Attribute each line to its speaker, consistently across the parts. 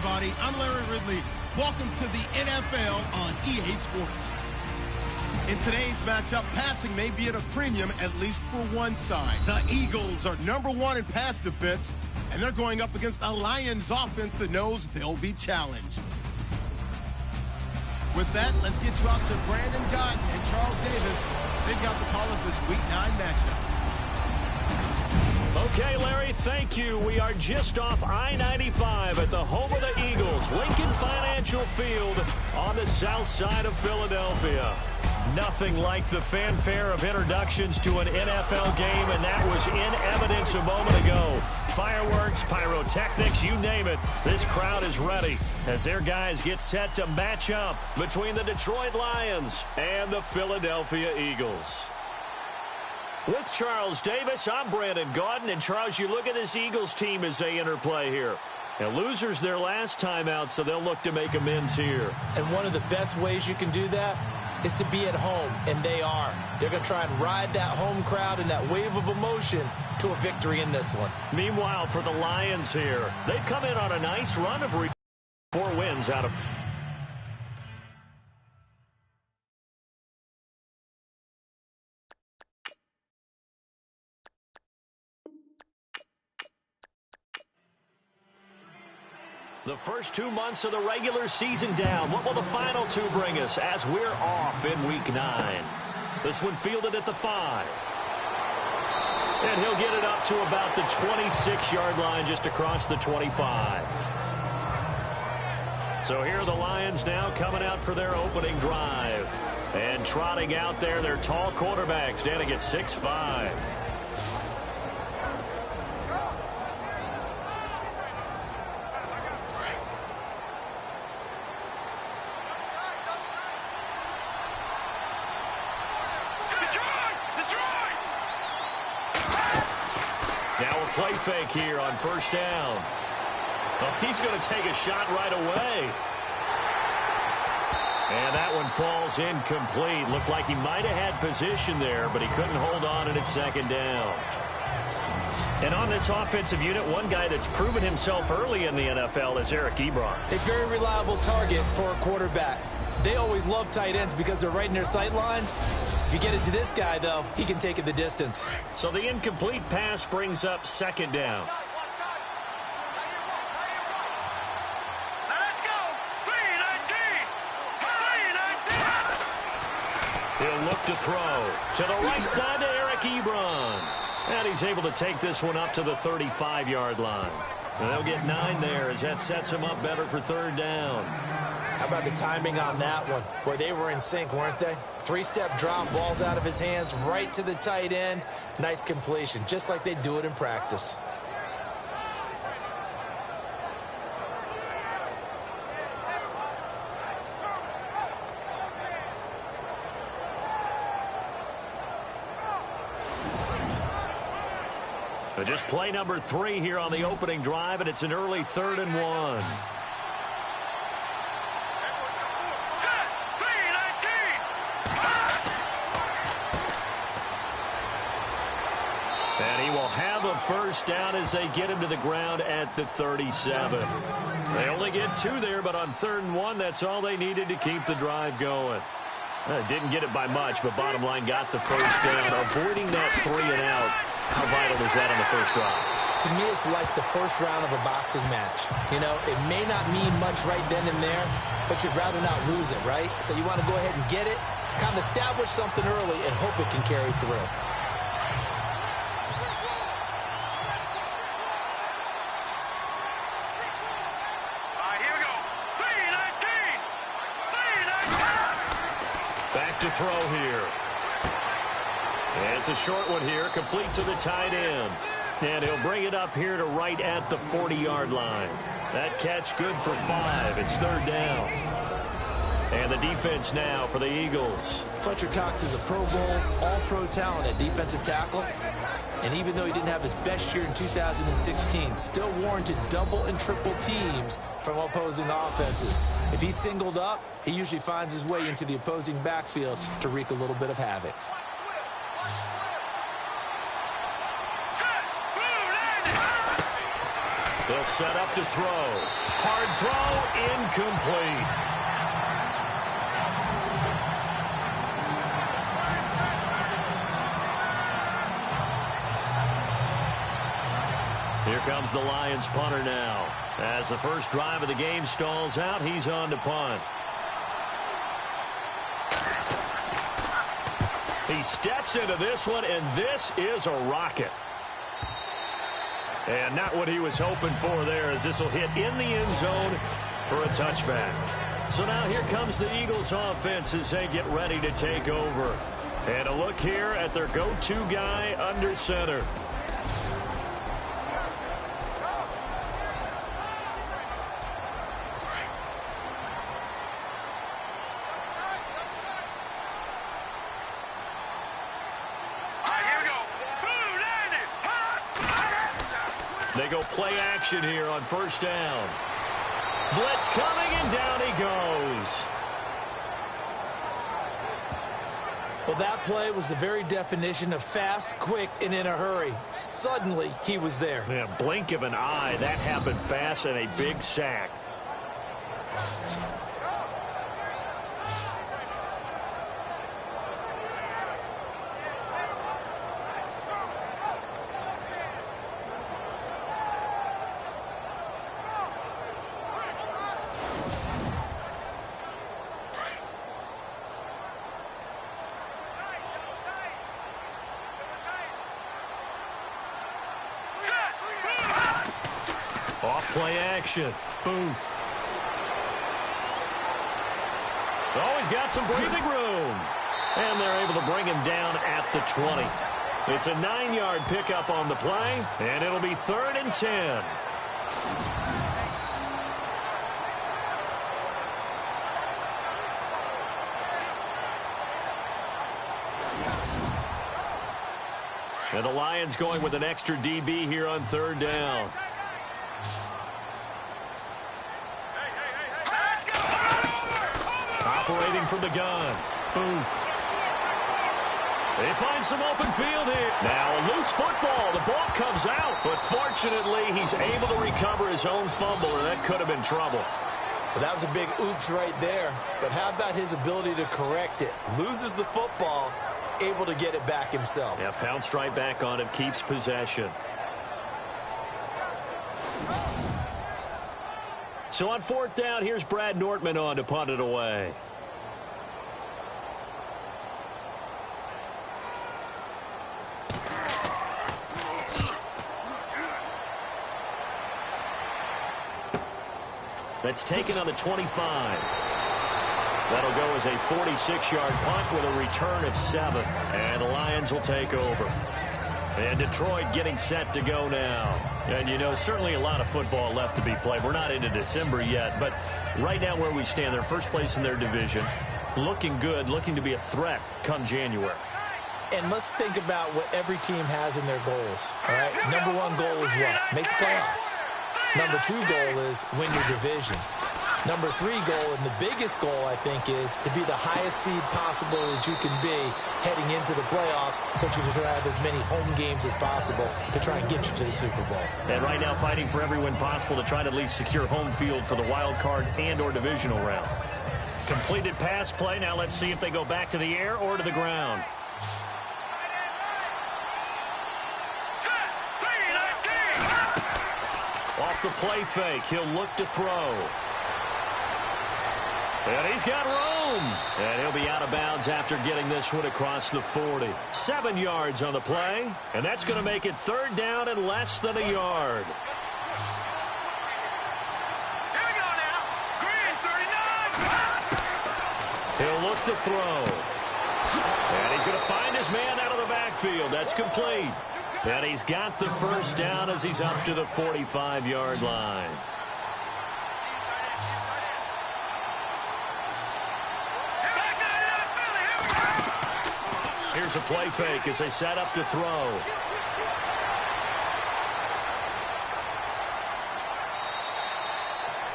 Speaker 1: everybody. I'm Larry Ridley. Welcome to the NFL on EA Sports. In today's matchup, passing may be at a premium, at least for one side. The Eagles are #1 in pass defense, and they're going up against a Lions offense that knows they'll be challenged. With that, let's get you out to Brandon Gott and Charles Davis. They've got the call of this Week 9 matchup.
Speaker 2: Okay, Larry, thank you. We are just off I-95 at the home of the Eagles, Lincoln Financial Field on the south side of Philadelphia. Nothing like the fanfare of introductions to an NFL game, and that was in evidence a moment ago. Fireworks, pyrotechnics, you name it. This crowd is ready as their guys get set to match up between the Detroit Lions and the Philadelphia Eagles. With Charles Davis, I'm Brandon Gaudin. And, Charles, you look at this Eagles team as they interplay here. Now, losers their last time out, so they'll look to make amends here.
Speaker 3: And one of the best ways you can do that is to be at home, and they are. They're going to try and ride that home crowd and that wave of emotion to a victory in this one.
Speaker 2: Meanwhile, for the Lions here, they've come in on a nice run of 4 wins out of... The first 2 months of the regular season down. What will the final 2 bring us as we're off in Week 9? This one fielded at the 5. And he'll get it up to about the 26-yard line, just across the 25. So here are the Lions now coming out for their opening drive. And trotting out there, their tall quarterback standing at 6'5". Play fake here on first down. Oh, he's going to take a shot right away. And that one falls incomplete. Looked like he might have had position there, but he couldn't hold on and it's second down. And on this offensive unit, one guy that's proven himself early in the NFL is Eric Ebron.
Speaker 3: A very reliable target for a quarterback. They always love tight ends because they're right in their sight lines. If you get it to this guy, though, he can take it the distance.
Speaker 2: So the incomplete pass brings up second down.
Speaker 4: Let's go. 3-19.
Speaker 2: He'll look to throw to the right side to Eric Ebron. And he's able to take this one up to the 35-yard line. And they'll get 9 there as that sets him up better for third down.
Speaker 3: How about the timing on that one? Boy, they were in sync, weren't they? 3-step drop, balls out of his hands, right to the tight end. Nice completion, just like they do it in practice.
Speaker 2: But just play number 3 here on the opening drive, and it's an early 3rd and 1. And he will have a first down as they get him to the ground at the 37. They only get 2 there, but on 3rd and 1, that's all they needed to keep the drive going. Didn't get it by much, but bottom line got the first down. Avoiding that 3 and out, how vital is that on the first drive?
Speaker 3: To me, it's like the first round of a boxing match. You know, it may not mean much right then and there, but you'd rather not lose it, right? So you want to go ahead and get it, kind of establish something early, and hope it can carry through.
Speaker 2: To throw here. And it's a short one here, complete to the tight end. And he'll bring it up here to right at the 40-yard line. That catch good for 5. It's 3rd down. And the defense now for the Eagles.
Speaker 3: Fletcher Cox is a Pro Bowl, all-pro talent at defensive tackle. And even though he didn't have his best year in 2016, still warranted double and triple teams from opposing offenses. If he's singled up, he usually finds his way into the opposing backfield to wreak a little bit of havoc.
Speaker 2: They'll set up to throw. Hard throw, incomplete. Here comes the Lions punter now. As the first drive of the game stalls out, he's on to punt. He steps into this one, and this is a rocket. And not what he was hoping for there, as this will hit in the end zone for a touchback. So now here comes the Eagles offense as they get ready to take over. And a look here at their go-to guy under center. They go play action here on first down. Blitz coming, and down he goes.
Speaker 3: Well, that play was the very definition of fast, quick, and in a hurry. Suddenly, he was there.
Speaker 2: Yeah, blink of an eye. That happened fast, and a big sack. Off-play action. Booth. Oh, he's got some breathing room. And they're able to bring him down at the 20. It's a 9-yard pickup on the play, and it'll be 3rd and 10. And the Lions going with an extra DB here on 3rd down. Operating from the gun. Booth. They find some open field here. Now a loose football. The ball comes out, but fortunately he's able to recover his own fumble, or that could have been trouble.
Speaker 3: Well, that was a big oops right there. But how about his ability to correct it? Loses the football, able to get it back himself.
Speaker 2: Yeah, pounced right back on him, keeps possession. So on 4th down, here's Brad Nortman on to punt it away. That's taken on the 25. That'll go as a 46-yard punt with a return of 7. And the Lions will take over. And Detroit getting set to go now. And, you know, certainly a lot of football left to be played. We're not into December yet, but right now where we stand, they're first place in their division. Looking good, looking to be a threat come January.
Speaker 3: And let's think about what every team has in their goals. All right, number 1 goal is what? Make the playoffs. Number 2 goal is win your division. Number 3 goal, and the biggest goal, I think, is to be the highest seed possible that you can be heading into the playoffs, so that you can have as many home games as possible to try and get you to the Super Bowl.
Speaker 2: And right now fighting for every win possible to try to at least secure home field for the wild card and or divisional round. Completed pass play. Now let's see if they go back to the air or to the ground. Off the play fake, he'll look to throw. And he's got room. And he'll be out of bounds after getting this one across the 40. 7 yards on the play. And that's going to make it 3rd down and less than a yard.
Speaker 4: Here we go now. Green, 39.
Speaker 2: He'll look to throw. And he's going to find his man out of the backfield. That's complete. And he's got the first down as he's up to the 45-yard line. Here's a play fake as they set up to throw.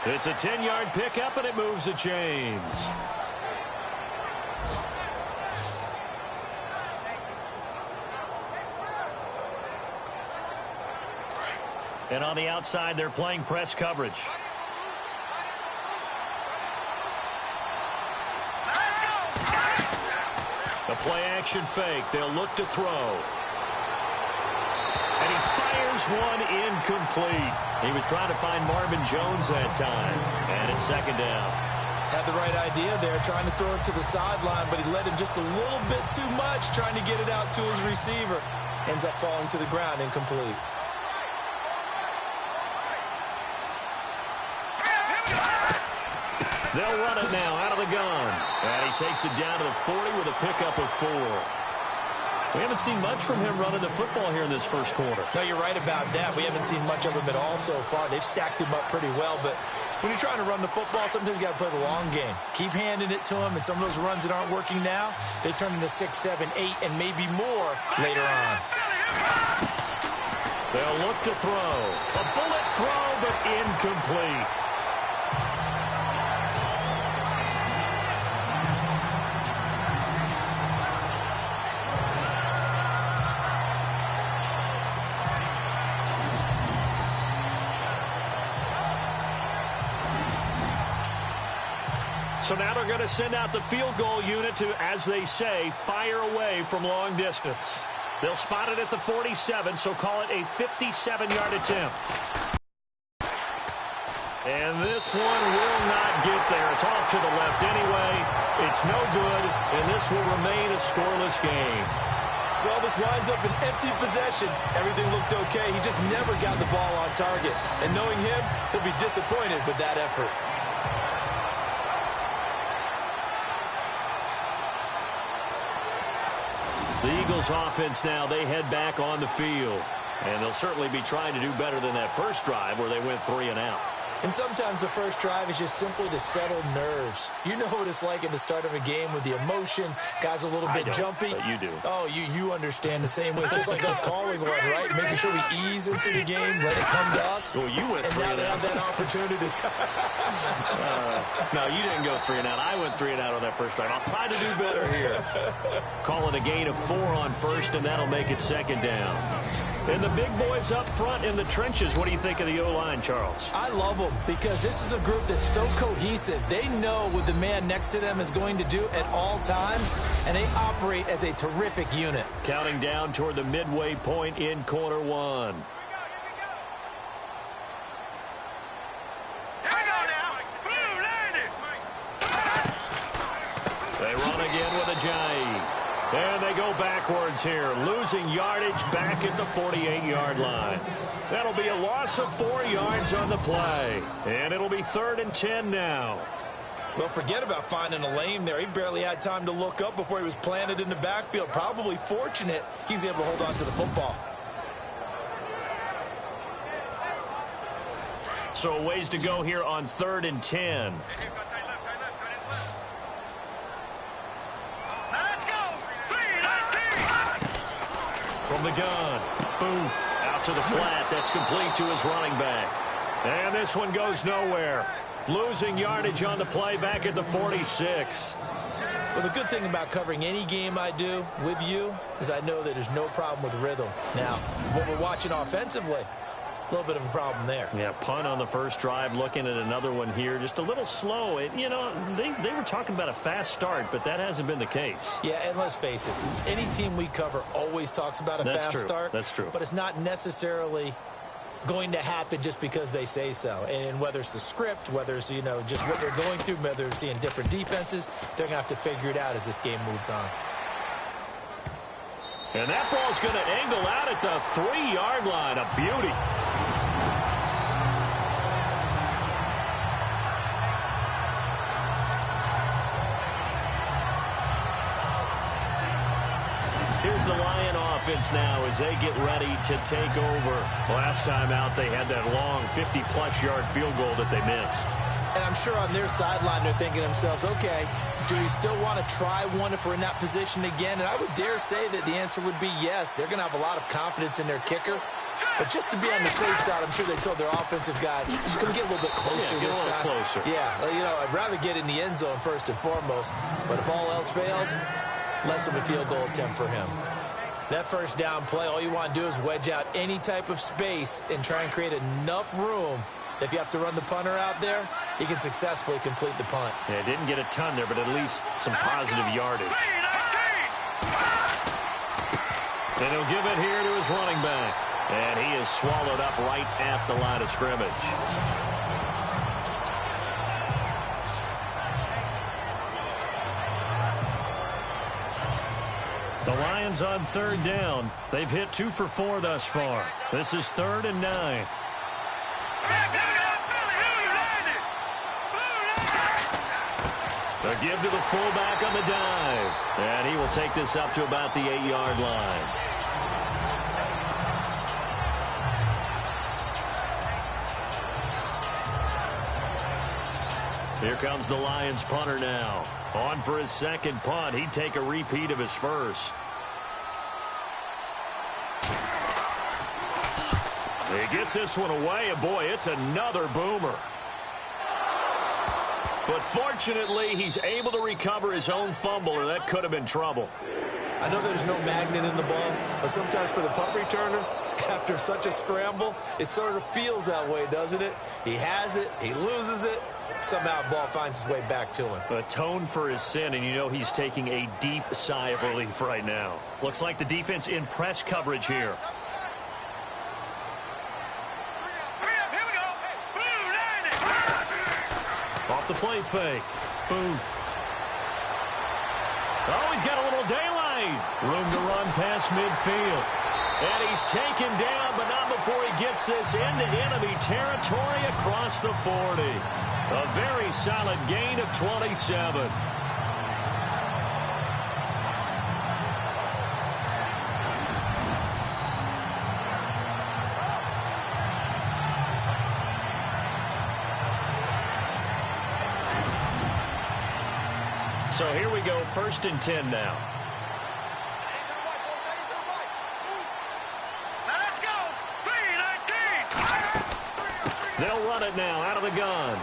Speaker 2: It's a 10-yard pickup, and it moves the chains. And on the outside, they're playing press coverage. The play-action fake. They'll look to throw. And he fires one incomplete. He was trying to find Marvin Jones that time. And it's second down.
Speaker 3: Had the right idea there, trying to throw it to the sideline, but he led him just a little bit too much, trying to get it out to his receiver. Ends up falling to the ground, incomplete.
Speaker 2: They'll run it now out of the gun. And he takes it down to the 40 with a pickup of 4. We haven't seen much from him running the football here in this first quarter.
Speaker 3: No, you're right about that. We haven't seen much of him at all so far. They've stacked him up pretty well, but when you're trying to run the football, sometimes you got to play the long game. Keep handing it to him, and some of those runs that aren't working now, they turn into 6, 7, 8, and maybe more later on.
Speaker 2: They'll look to throw. A bullet throw, but incomplete. So now they're going to send out the field goal unit to, as they say, fire away from long distance. They'll spot it at the 47, so call it a 57-yard attempt. And this one will not get there. It's off to the left anyway. It's no good, and this will remain a scoreless game.
Speaker 3: Well, this winds up an empty possession. Everything looked okay. He just never got the ball on target. And knowing him, he'll be disappointed with that effort.
Speaker 2: The Eagles offense now, they head back on the field. And they'll certainly be trying to do better than that first drive where they went 3 and out.
Speaker 3: And sometimes the first drive is just simply to settle nerves. You know what it's like at the start of a game with the emotion. Guys a little bit jumpy.
Speaker 2: But you do.
Speaker 3: Oh, you understand the same way. It's just like us calling one, right? Making sure we ease into the game, let it come to us.
Speaker 2: Well, you went 3 and out.
Speaker 3: And now they have that opportunity.
Speaker 2: No, you didn't go 3 and out. I went 3 and out on that first drive. I'll try to do better here. Call it a gain of 4 on first, and that'll make it second down. And the big boys up front in the trenches. What do you think of the O-line, Charles?
Speaker 3: I love them because this is a group that's so cohesive. They know what the man next to them is going to do at all times, and they operate as a terrific unit.
Speaker 2: Counting down toward the midway point in quarter 1. They run again with Ajayi. And they go backwards here, losing yardage back at the 48-yard line. That'll be a loss of 4 yards on the play. And it'll be 3rd and 10 now.
Speaker 3: Well, forget about finding a lane there. He barely had time to look up before he was planted in the backfield. Probably fortunate he was able to hold on to the football.
Speaker 2: So a ways to go here on 3rd and 10. From the gun, Booth out to the flat. That's complete to his running back. And this one goes nowhere. Losing yardage on the play back at the 46.
Speaker 3: Well, the good thing about covering any game I do with you is I know that there's no problem with rhythm. Now, when we're watching offensively, a little bit of a problem there.
Speaker 2: Yeah, punt on the first drive, looking at another one here. Just a little slow. You know, they were talking about a fast start, but that hasn't been the case.
Speaker 3: Yeah, and let's face it, any team we cover always talks about a fast start.
Speaker 2: That's true.
Speaker 3: But it's not necessarily going to happen just because they say so. And whether it's the script, whether it's, you know, just what they're going through, whether they're seeing different defenses, they're going to have to figure it out as this game moves on.
Speaker 2: And that ball's going to angle out at the 3-yard line. A beauty. Here's the Lion offense now as they get ready to take over. Last time out, they had that long 50-plus yard field goal that they missed.
Speaker 3: And I'm sure on their sideline they're thinking to themselves, okay, do we still want to try one if we're in that position again? And I would dare say that the answer would be yes. They're going to have a lot of confidence in their kicker. But just to be on the safe side, I'm sure they told their offensive guys, you're going to get a little bit closer this time.
Speaker 2: Closer.
Speaker 3: Yeah, you know, I'd rather get in the end zone first and foremost. But if all else fails, less of a field goal attempt for him. That first down play, all you want to do is wedge out any type of space and try and create enough room. If you have to run the punter out there, he can successfully complete the punt.
Speaker 2: Yeah, didn't get a ton there, but at least some positive yardage. And he'll give it here to his running back. And he is swallowed up right at the line of scrimmage. The Lions on third down. They've hit 2 for 4 thus far. This is 3rd and 9. A give to the fullback on the dive. And he will take this up to about the 8-yard line. Here comes the Lions punter now. On for his second punt. He'd take a repeat of his first. He gets this one away, and boy, it's another boomer. But fortunately, he's able to recover his own fumble, or that could have been trouble.
Speaker 3: I know there's no magnet in the ball, but sometimes for the punt returner, after such a scramble, it sort of feels that way, doesn't it? He has it, he loses it, somehow the ball finds its way back to him.
Speaker 2: Atone for his sin, and you know he's taking a deep sigh of relief right now. Looks like the defense in press coverage here. Off the play fake. Booth. Oh, he's got a little daylight. Room to run past midfield. And he's taken down, but not before he gets this into enemy territory across the 40. A very solid gain of 27. So here we go, 1st and 10 now.
Speaker 4: Let's go. 3-19.
Speaker 2: They'll run it now out of the gun.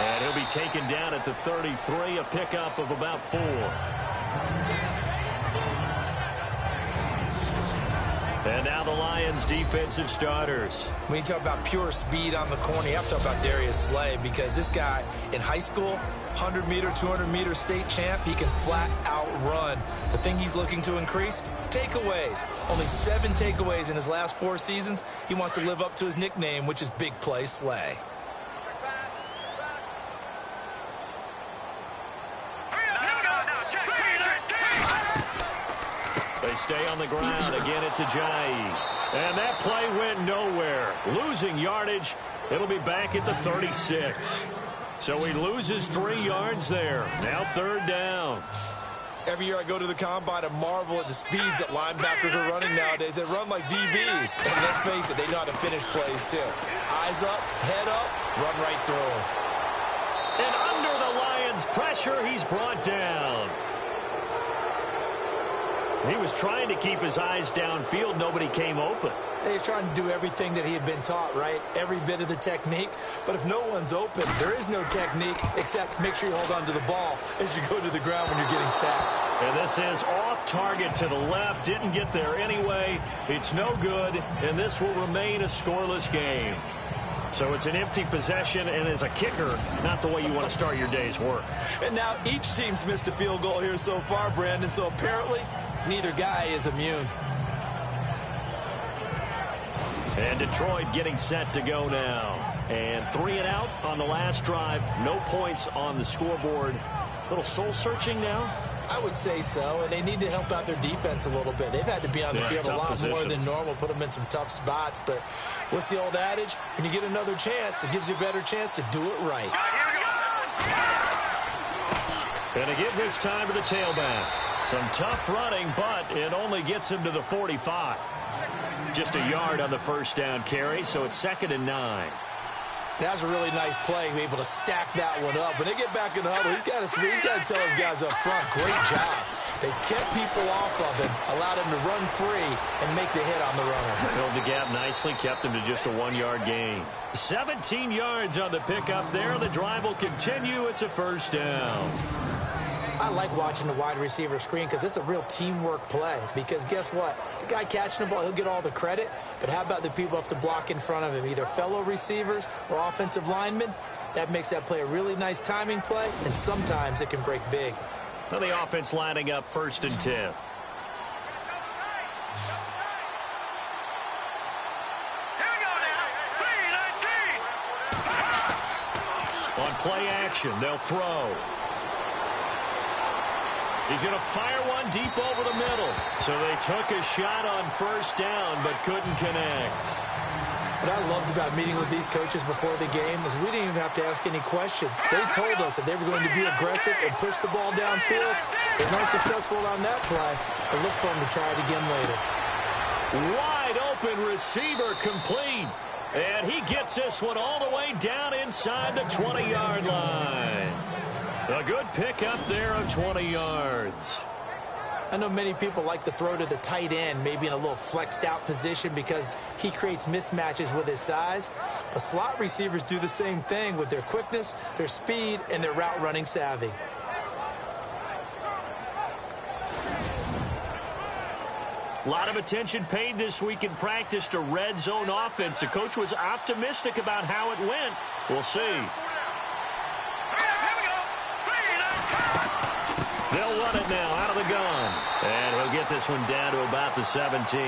Speaker 2: And he'll be taken down at the 33, a pickup of about 4. And now the Lions defensive starters.
Speaker 3: When you talk about pure speed on the corner, you have to talk about Darius Slay, because this guy in high school, 100-meter, 200-meter state champ, he can flat out run. The thing he's looking to increase, takeaways. Only 7 takeaways in his last 4 seasons. He wants to live up to his nickname, which is Big Play Slay.
Speaker 2: They stay on the ground. Again, it's Ajayi. And that play went nowhere. Losing yardage. It'll be back at the 36. So he loses 3 yards there. Now 3rd down.
Speaker 3: Every year I go to the combine and marvel at the speeds that linebackers are running nowadays. They run like DBs. And let's face it, they know how to finish plays too. Eyes up, head up, run right through them.
Speaker 2: And under the Lions' pressure, he's brought down. He was trying to keep his eyes downfield. Nobody came open.
Speaker 3: He's trying to do everything that he had been taught, right? Every bit of the technique. But if no one's open, there is no technique except make sure you hold on to the ball as you go to the ground when you're getting sacked.
Speaker 2: And this is off target to the left. Didn't get there anyway. It's no good, and this will remain a scoreless game. So it's an empty possession, and as a kicker, not the way you want to start your day's work.
Speaker 3: And now each team's missed a field goal here so far, Brandon, so apparently neither guy is immune.
Speaker 2: And Detroit getting set to go now. And 3 and out on the last drive. No points on the scoreboard. A little soul-searching now?
Speaker 3: I would say so, and they need to help out their defense a little bit. They've had to be on the field a lot more than normal, put them in some tough spots. But what's the old adage? When you get another chance, it gives you a better chance to do it right.
Speaker 2: Going to give this time to the tailback. Some tough running, but it only gets him to the 45. Just a yard on the first down carry, so it's 2nd and 9.
Speaker 3: That was a really nice play, be able to stack that one up. When they get back in the huddle, he's got to tell his guys up front, great job. They kept people off of him, allowed him to run free, and make the hit on the runner.
Speaker 2: Filled the gap nicely, kept him to just a 1-yard gain. 17 yards on the pickup there. The drive will continue. It's a first down.
Speaker 3: I like watching the wide receiver screen because it's a real teamwork play. Because guess what? The guy catching the ball, he'll get all the credit. But how about the people up to block in front of him, either fellow receivers or offensive linemen? That makes that play a really nice timing play, and sometimes it can break big.
Speaker 2: Well, the offense lining up 1st and 10. On play action, they'll throw. He's going to fire one deep over the middle. So they took a shot on 1st down, but couldn't connect.
Speaker 3: What I loved about meeting with these coaches before the game is we didn't even have to ask any questions. They told us that they were going to be aggressive and push the ball downfield. If they're not successful on that play, they'll look for them to try it again later.
Speaker 2: Wide open receiver complete. And he gets this one all the way down inside the 20-yard line. A good pickup there of 20 yards.
Speaker 3: I know many people like to throw to the tight end, maybe in a little flexed out position because he creates mismatches with his size. But slot receivers do the same thing with their quickness, their speed, and their route running savvy.
Speaker 2: A lot of attention paid this week in practice to red zone offense. The coach was optimistic about how it went. We'll see. They'll run it now out of the gun. And he'll get this one down to about the 17.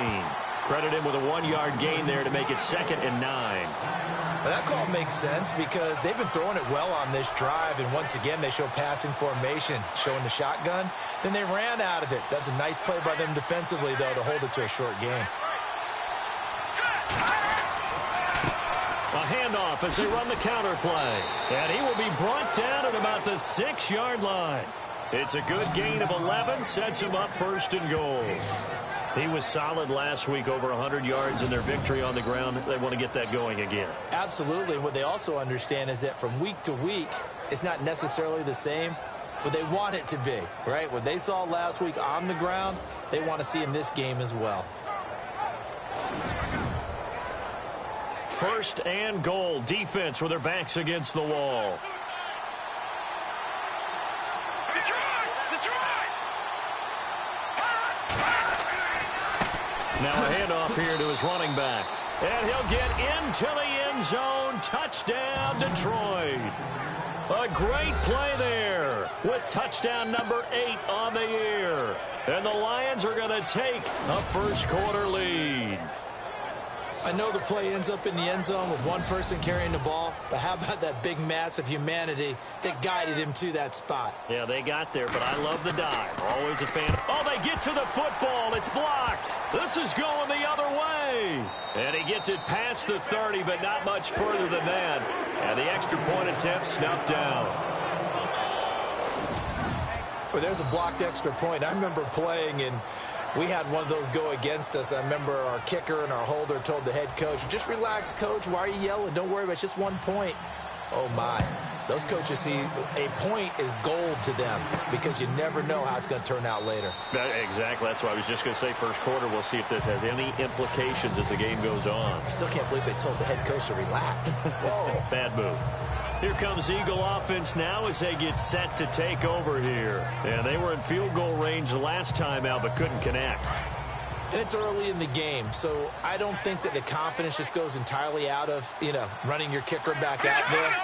Speaker 2: Credit him with a 1-yard gain there to make it 2nd and 9.
Speaker 3: Well, that call makes sense because they've been throwing it well on this drive, and once again they show passing formation, showing the shotgun. Then they ran out of it. That's a nice play by them defensively, though, to hold it to a short game.
Speaker 2: A handoff as they run the counter play. And he will be brought down at about the 6-yard line. It's a good gain of 11, sets him up 1st and goal. He was solid last week, over 100 yards in their victory on the ground. They want to get that going again.
Speaker 3: Absolutely. What they also understand is that from week to week, it's not necessarily the same, but they want it to be, right? What they saw last week on the ground, they want to see in this game as well.
Speaker 2: 1st and goal. Defense with their backs against the wall. Now a handoff here to his running back. And he'll get into the end zone. Touchdown, Detroit. A great play there with touchdown number 8 on the year. And the Lions are going to take a 1st quarter lead.
Speaker 3: I know the play ends up in the end zone with one person carrying the ball, but how about that big mass of humanity that guided him to that spot?
Speaker 2: Yeah, they got there, but I love the dive. Always a fan. Oh, they get to the football. It's blocked. This is going the other way. And he gets it past the 30, but not much further than that. And the extra point attempt snuffed down.
Speaker 3: Well, there's a blocked extra point. I remember playing and we had one of those go against us. I remember our kicker and our holder told the head coach, just relax, coach. Why are you yelling? Don't worry about it. It's just 1 point. Oh, my. Those coaches see a point is gold to them because you never know how it's going to turn out later.
Speaker 2: Exactly. That's why I was just going to say 1st quarter. We'll see if this has any implications as the game goes on.
Speaker 3: I still can't believe they told the head coach to relax. Whoa.
Speaker 2: Bad move. Here comes Eagle offense now as they get set to take over here. And they were in field goal range the last time out but couldn't connect.
Speaker 3: And it's early in the game, so I don't think that the confidence just goes entirely out of, running your kicker back out there.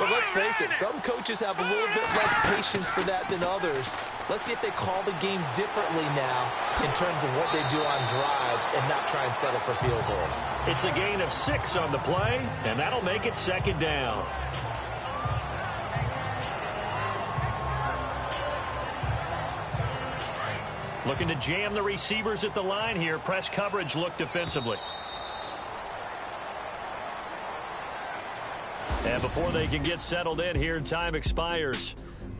Speaker 3: But let's face it, some coaches have a little bit less patience for that than others. Let's see if they call the game differently now in terms of what they do on drives and not try and settle for field goals.
Speaker 2: It's a gain of 6 on the play, and that'll make it 2nd down. Looking to jam the receivers at the line here. Press coverage look defensively. And before they can get settled in here, time expires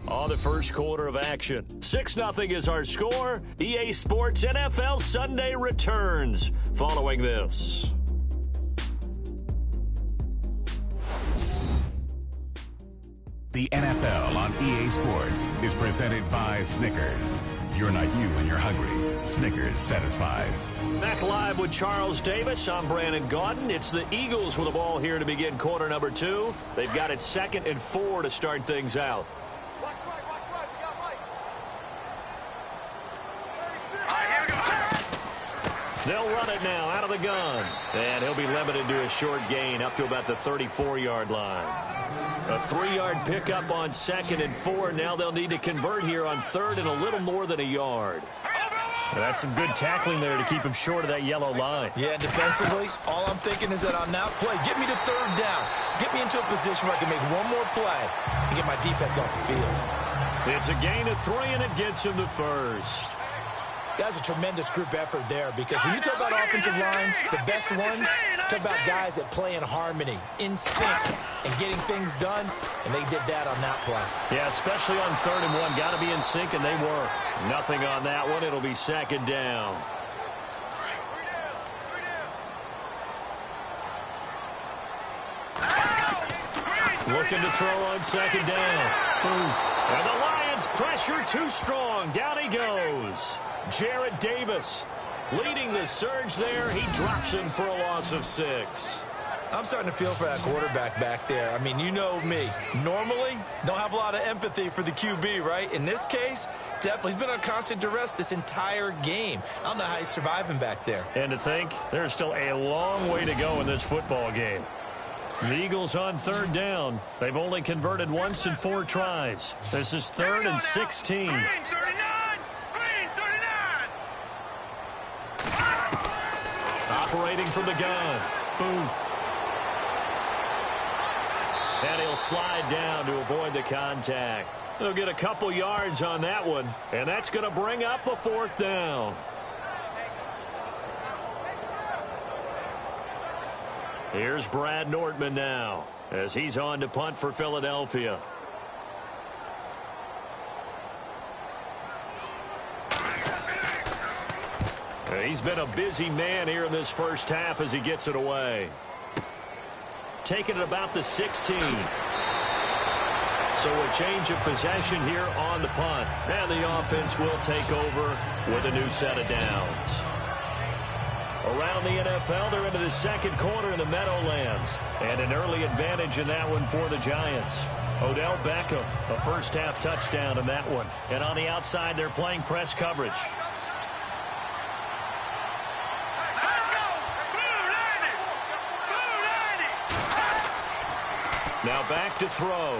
Speaker 2: on the 1st quarter of action. 6-0 is our score. EA Sports NFL Sunday returns following this.
Speaker 5: The NFL on EA Sports is presented by Snickers. You're not you when you're hungry. Snickers satisfies.
Speaker 2: Back live with Charles Davis. I'm Brandon Gaudin. It's the Eagles with the ball here to begin quarter number 2. They've got it 2nd and 4 to start things out. They'll run it now out of the gun. And he'll be limited to a short gain up to about the 34-yard line. A 3-yard pickup on 2nd and 4. Now they'll need to convert here on 3rd and a little more than a yard.
Speaker 6: Well, that's some good tackling there to keep him short of that yellow line.
Speaker 3: Yeah, defensively, all I'm thinking is that on that play, get me to 3rd down. Get me into a position where I can make one more play and get my defense off the field.
Speaker 2: It's a gain of 3, and it gets him to 1st.
Speaker 3: That's a tremendous group effort there, because when you talk about offensive lines, the best ones, talk about guys that play in harmony, in sync, and getting things done, and they did that on that play.
Speaker 2: Yeah, especially on 3rd and 1. Got to be in sync, and they were. Nothing on that one. It'll be 2nd down. Looking to throw on 2nd down. And the Lions pressure too strong. Down he goes. Jarrett Davis leading the surge there. He drops him for a loss of 6.
Speaker 3: I'm starting to feel for that quarterback back there. I mean, you know me. Normally, don't have a lot of empathy for the QB, right? In this case, definitely. He's been on constant duress this entire game. I don't know how he's surviving back there.
Speaker 2: And to think, there's still a long way to go in this football game. The Eagles on 3rd down. They've only converted once in 4 tries. This is 3rd and 16. Operating from the gun. Booth. And he'll slide down to avoid the contact. He'll get a couple yards on that one, and that's going to bring up a 4th down. Here's Brad Nortman now as he's on to punt for Philadelphia. He's been a busy man here in this first half as he gets it away. Taking it about the 16. So a change of possession here on the punt. And the offense will take over with a new set of downs. Around the NFL, they're into the 2nd quarter in the Meadowlands. And an early advantage in that one for the Giants. Odell Beckham, a first-half touchdown in that one. And on the outside, they're playing press coverage. Now back to throw.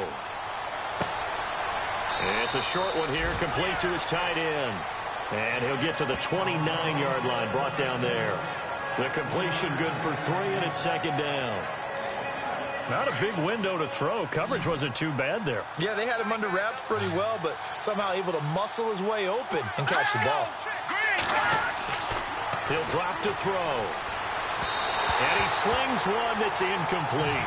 Speaker 2: It's a short one here, complete to his tight end. And he'll get to the 29-yard line, brought down there. The completion good for 3, and it's 2nd down. Not a big window to throw. Coverage wasn't too bad there.
Speaker 3: Yeah, they had him under wraps pretty well, but somehow able to muscle his way open and catch the ball.
Speaker 2: He'll drop to throw. And he slings one that's incomplete.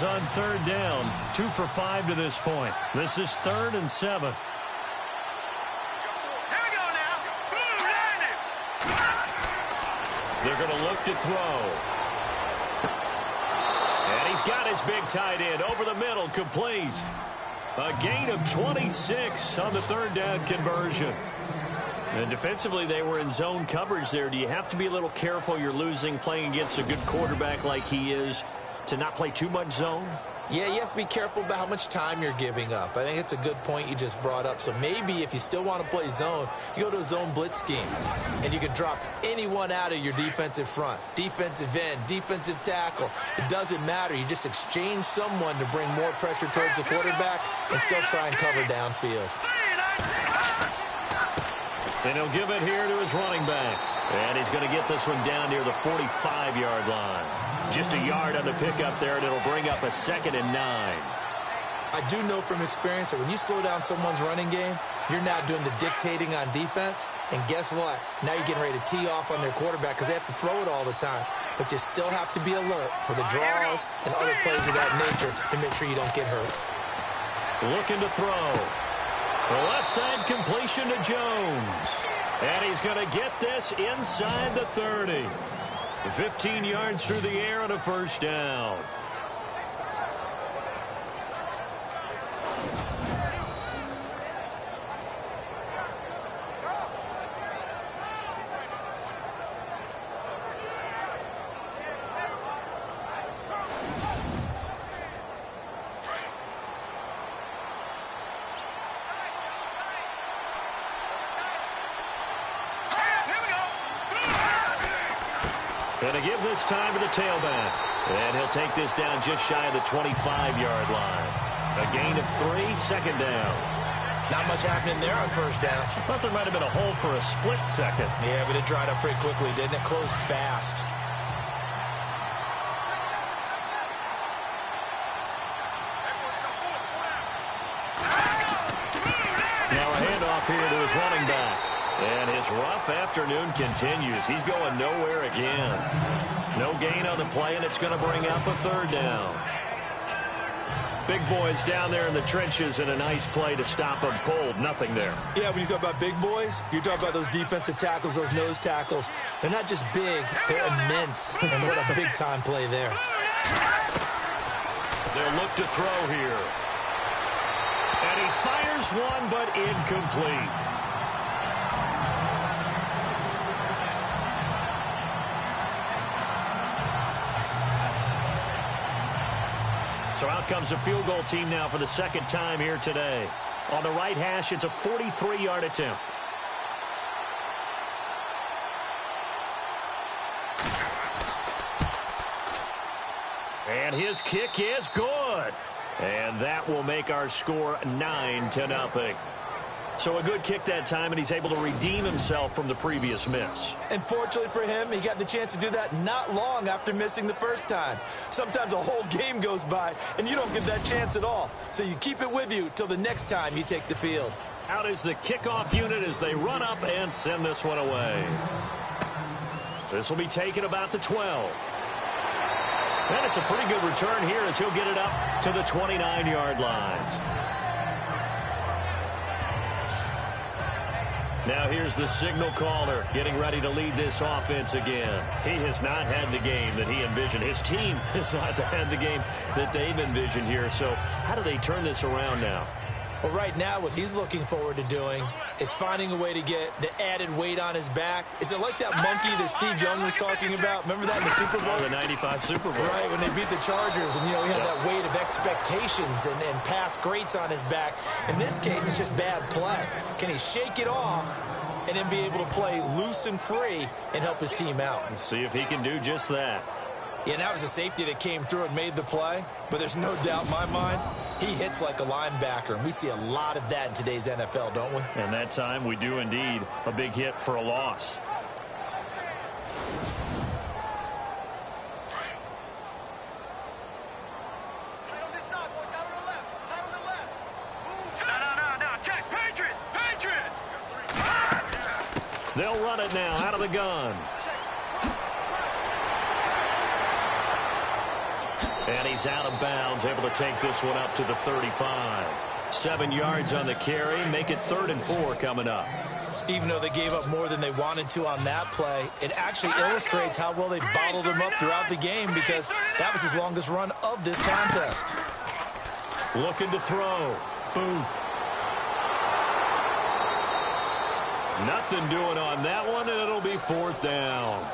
Speaker 2: On 3rd down, 2 for 5 to this point. This is 3rd and 7.
Speaker 4: Here we go now.
Speaker 2: They're going to look to throw. And he's got his big tight end over the middle, complete. A gain of 26 on the 3rd down conversion. And defensively, they were in zone coverage there. Do you have to be a little careful? You're losing, playing against a good quarterback like he is, to not play too much zone?
Speaker 3: Yeah, you have to be careful about how much time you're giving up. I think it's a good point you just brought up. So maybe if you still want to play zone, you go to a zone blitz scheme, and you can drop anyone out of your defensive front, defensive end, defensive tackle. It doesn't matter. You just exchange someone to bring more pressure towards the quarterback and still try and cover downfield.
Speaker 2: And he'll give it here to his running back. And he's going to get this one down near the 45-yard line. Just a yard on the pickup there, and it'll bring up a 2nd and 9.
Speaker 3: I do know from experience that when you slow down someone's running game, you're now doing the dictating on defense. And guess what? Now you're getting ready to tee off on their quarterback because they have to throw it all the time. But you still have to be alert for the draws and other plays of that nature to make sure you don't get hurt.
Speaker 2: Looking to throw. The left side completion to Jones. And he's going to get this inside the 30. 15 yards through the air and a 1st down. Going to give this time to the tailback. And he'll take this down just shy of the 25-yard line. A gain of 3, second down.
Speaker 3: Not much happening there on first down.
Speaker 6: I thought there might have been a hole for a split second.
Speaker 3: Yeah, but it dried up pretty quickly, didn't it? Closed fast.
Speaker 2: Now a handoff here to his running back. And his rough afternoon continues. He's going nowhere again. No gain on the play, and it's going to bring up a third down. Big boys down there in the trenches, and a nice play to stop them cold. Nothing there.
Speaker 3: Yeah, when you talk about big boys, you're talking about those defensive tackles, those nose tackles. They're not just big, they're immense. And what a big-time play there.
Speaker 2: They'll look to throw here. And he fires one, but incomplete. So out comes the field goal team now for the second time here today. On the right hash, it's a 43-yard attempt. And his kick is good. And that will make our score 9-0. So a good kick that time, and he's able to redeem himself from the previous miss.
Speaker 3: And fortunately for him, he got the chance to do that not long after missing the first time. Sometimes a whole game goes by, and you don't get that chance at all. So you keep it with you till the next time you take the field.
Speaker 2: Out is the kickoff unit as they run up and send this one away. This will be taken about the 12. And it's a pretty good return here as he'll get it up to the 29-yard line. Now here's the signal caller getting ready to lead this offense again. He has not had the game that he envisioned. His team has not had the game that they've envisioned here. So how do they turn this around now?
Speaker 3: Well, right now, what he's looking forward to doing is finding a way to get the added weight on his back. Is it like that monkey that Steve Young was talking about? Remember that in the Super Bowl?
Speaker 2: The 95 Super Bowl.
Speaker 3: Right, when they beat the Chargers, and, he had that weight of expectations and past greats on his back. In this case, it's just bad play. Can he shake it off and then be able to play loose and free and help his team out?
Speaker 2: Let's see if he can do just that.
Speaker 3: Yeah, and that was a safety that came through and made the play. But there's no doubt in my mind, he hits like a linebacker. And we see a lot of that in today's NFL, don't we?
Speaker 2: And that time we do indeed. A big hit for a loss. They'll run it now out of the gun. And he's out of bounds, able to take this one up to the 35. 7 yards on the carry, make it 3rd and 4 coming up.
Speaker 3: Even though they gave up more than they wanted to on that play, it actually illustrates how well they bottled him up throughout the game because that was his longest run of this contest.
Speaker 2: Looking to throw. Booth. Nothing doing on that one, and it'll be 4th down.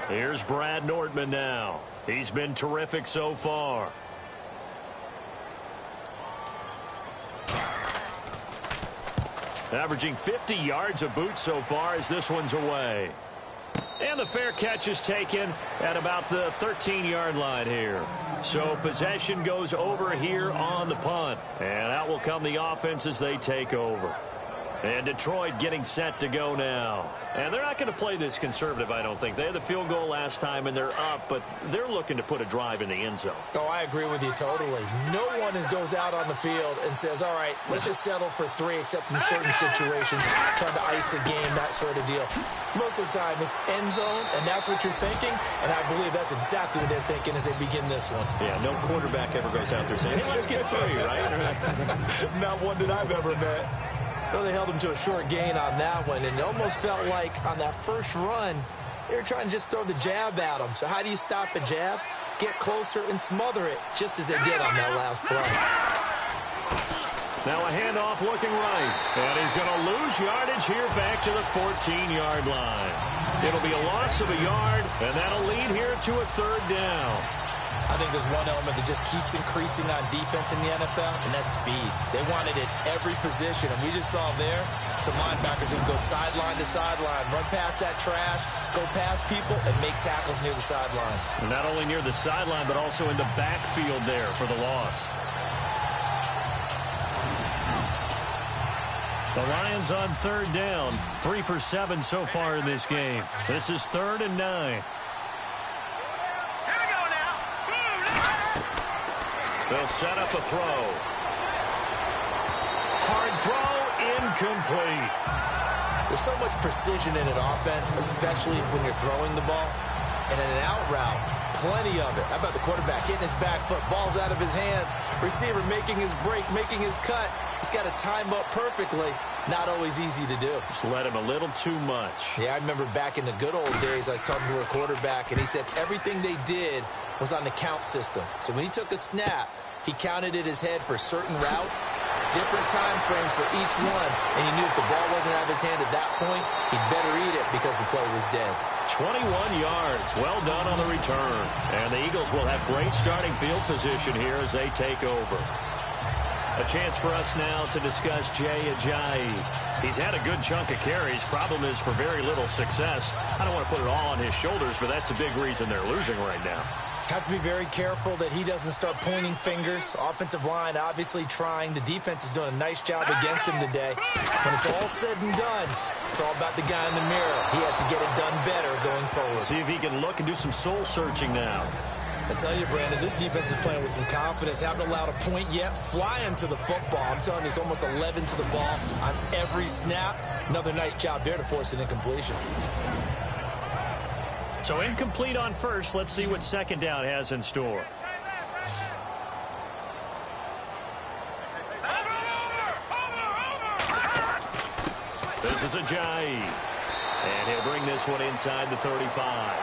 Speaker 2: Here's Brad Nordman now. He's been terrific so far. Averaging 50 yards a boot so far as this one's away. And the fair catch is taken at about the 13-yard line here. So possession goes over here on the punt. And out will come the offense as they take over. And Detroit getting set to go now. And they're not going to play this conservative, I don't think. They had the field goal last time, and they're up, but they're looking to put a drive in the end zone.
Speaker 3: Oh, I agree with you totally. No one goes out on the field and says, all right, let's just settle for 3, except in certain situations, trying to ice a game, that sort of deal. Most of the time, it's end zone, and that's what you're thinking, and I believe that's exactly what they're thinking as they begin this one.
Speaker 2: Yeah, no quarterback ever goes out there saying, hey, let's get 3, right?
Speaker 3: Not one that I've ever met. Well, they held him to a short gain on that one, and it almost felt like on that first run, they were trying to just throw the jab at him. So how do you stop the jab? Get closer and smother it, just as they did on that last play.
Speaker 2: Now a handoff looking right, and he's going to lose yardage here back to the 14-yard line. It'll be a loss of a yard, and that'll lead here to a 3rd down.
Speaker 3: I think there's one element that just keeps increasing on defense in the NFL, and that's speed. They want it at every position, and we just saw there some linebackers who can go sideline to sideline, run past that trash, go past people, and make tackles near the sidelines.
Speaker 2: And not only near the sideline, but also in the backfield there for the loss. The Lions on third down, 3 for 7 so far in this game. This is 3rd and 9. They'll set up a throw. Hard throw, incomplete.
Speaker 3: There's so much precision in an offense, especially when you're throwing the ball. And in an out route, plenty of it. How about the quarterback hitting his back foot, ball's out of his hands, receiver making his break, making his cut. He's got to time up perfectly. Not always easy to do.
Speaker 2: Just let him a little too much.
Speaker 3: Yeah, I remember back in the good old days, I was talking to a quarterback, and he said everything they did was on the count system. So when he took a snap, he counted in his head for certain routes, different time frames for each one, and he knew if the ball wasn't out of his hand at that point, he'd better eat it because the play was dead.
Speaker 2: 21 yards. Well done on the return. And the Eagles will have great starting field position here as they take over. A chance for us now to discuss Jay Ajayi. He's had a good chunk of carries. Problem is for very little success. I don't want to put it all on his shoulders, but that's a big reason they're losing right now.
Speaker 3: Have to be very careful that he doesn't start pointing fingers. Offensive line obviously trying. The defense is doing a nice job against him today. When it's all said and done, it's all about the guy in the mirror. He has to get it done better going forward.
Speaker 2: See if he can look and do some soul searching now.
Speaker 3: I tell you, Brandon, this defense is playing with some confidence. Haven't allowed a point yet. Flying to the football. I'm telling you, there's almost 11 to the ball on every snap. Another nice job there to force an incompletion.
Speaker 2: So incomplete on first. Let's see what second down has in store. This is Ajayi. And he'll bring this one inside the 35.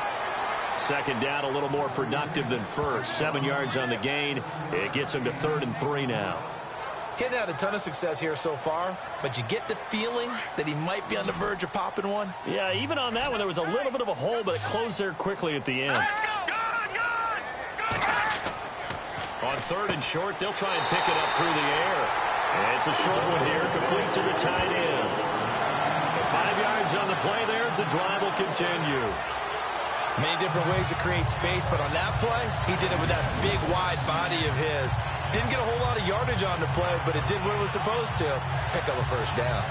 Speaker 2: Second down, a little more productive than first. 7 yards on the gain. It gets him to 3rd and 3 now.
Speaker 3: Getting had a ton of success here so far, but you get the feeling that he might be on the verge of popping one.
Speaker 2: Yeah, even on that one, there was a little bit of a hole, but it closed there quickly at the end. On 3rd and short, they'll try and pick it up through the air. And it's a short one here, complete to the tight end. 5 yards on the play there as the drive will continue.
Speaker 3: Many different ways to create space, but on that play, he did it with that big, wide body of his. Didn't get a whole lot of yardage on the play, but it did what it was supposed to. Pick up a first down.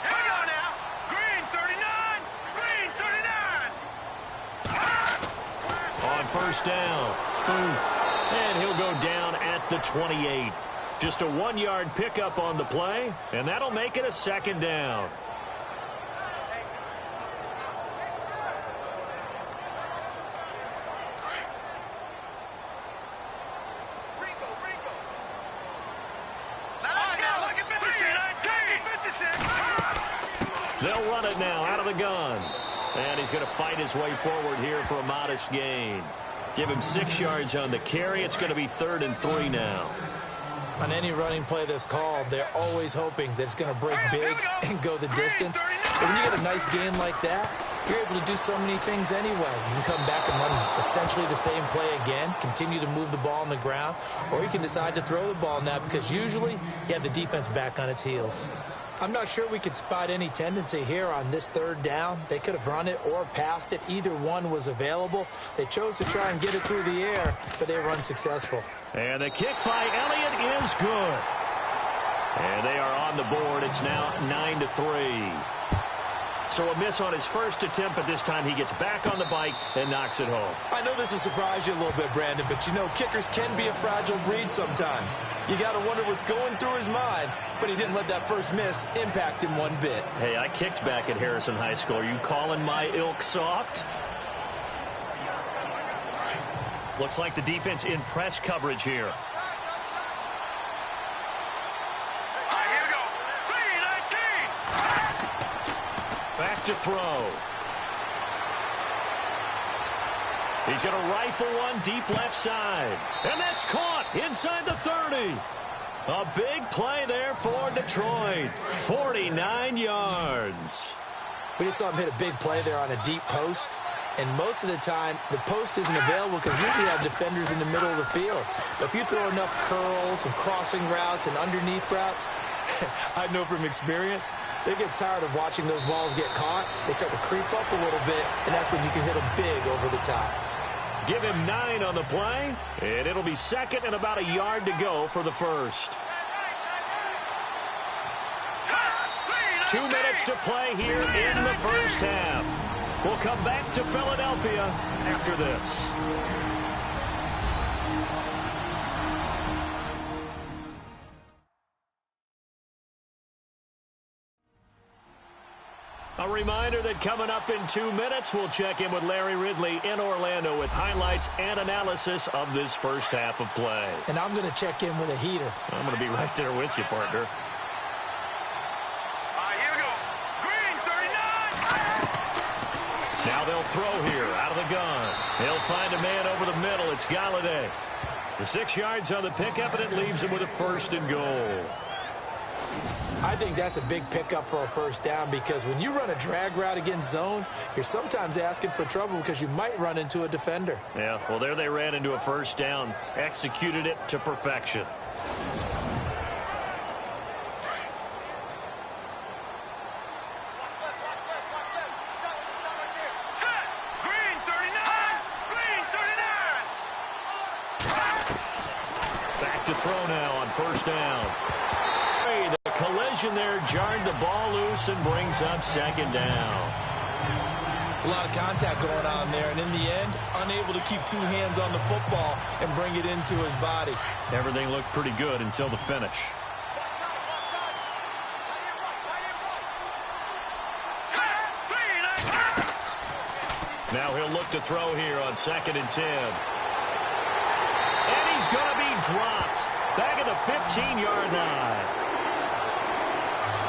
Speaker 4: Here we go now. Green 39. Green 39.
Speaker 2: On first down. Booth. And he'll go down at the 28. Just a 1-yard pickup on the play, and that'll make it a second down. They'll run it now out of the gun. And he's going to fight his way forward here for a modest gain. Give him 6 yards on the carry. It's going to be 3rd and 3 now.
Speaker 3: On any running play that's called, they're always hoping that it's going to break big and go the distance. But when you get a nice gain like that, you're able to do so many things anyway. You can come back and run essentially the same play again, continue to move the ball on the ground, or you can decide to throw the ball now because usually you have the defense back on its heels. I'm not sure we could spot any tendency here on this 3rd down. They could have run it or passed it. Either one was available. They chose to try and get it through the air, but they were unsuccessful.
Speaker 2: And the kick by Elliott is good. And they are on the board. It's now 9-3. So a miss on his first attempt, but this time he gets back on the bike and knocks it home.
Speaker 3: I know this will surprise you a little bit, Brandon, but you know kickers can be a fragile breed sometimes. You got to wonder what's going through his mind, but he didn't let that first miss impact him one bit.
Speaker 2: Hey, I kicked back at Harrison High School. Are you calling my ilk soft? Looks like the defense in press coverage here. Back to throw. He's going to rifle one deep left side. And that's caught inside the 30. A big play there for Detroit. 49 yards.
Speaker 3: We just saw him hit a big play there on a deep post. And most of the time, the post isn't available because usually you have defenders in the middle of the field. But if you throw enough curls and crossing routes and underneath routes, I know from experience, they get tired of watching those balls get caught. They start to creep up a little bit, and that's when you can hit them big over the top.
Speaker 2: Give him 9 on the play, and it'll be second and about a yard to go for the first. 2 minutes to play here in the first half. We'll come back to Philadelphia after this. A reminder that coming up in 2 minutes, we'll check in with Larry Ridley in Orlando with highlights and analysis of this first half of play.
Speaker 3: And I'm going to check in with a heater.
Speaker 2: I'm going to be right there with you, partner.
Speaker 4: Here we go. Green, 39.
Speaker 2: Now they'll throw here out of the gun. He'll find a man over the middle. It's Galladay. The 6 yards on the pickup, and it leaves him with a first and goal.
Speaker 3: I think that's a big pickup for a first down because when you run a drag route against zone, you're sometimes asking for trouble because you might run into a defender.
Speaker 2: Yeah, well, there they ran into a first down. Executed it to perfection.
Speaker 4: Green, 39. Green, 39.
Speaker 2: Back to throw now on first down. The collision there jarred the ball loose and brings up second down.
Speaker 3: It's a lot of contact going on there, and in the end, unable to keep 2 hands on the football and bring it into his body.
Speaker 2: Everything looked pretty good until the finish. Now he'll look to throw here on 2nd and 10. And he's going to be dropped back at the 15-yard line.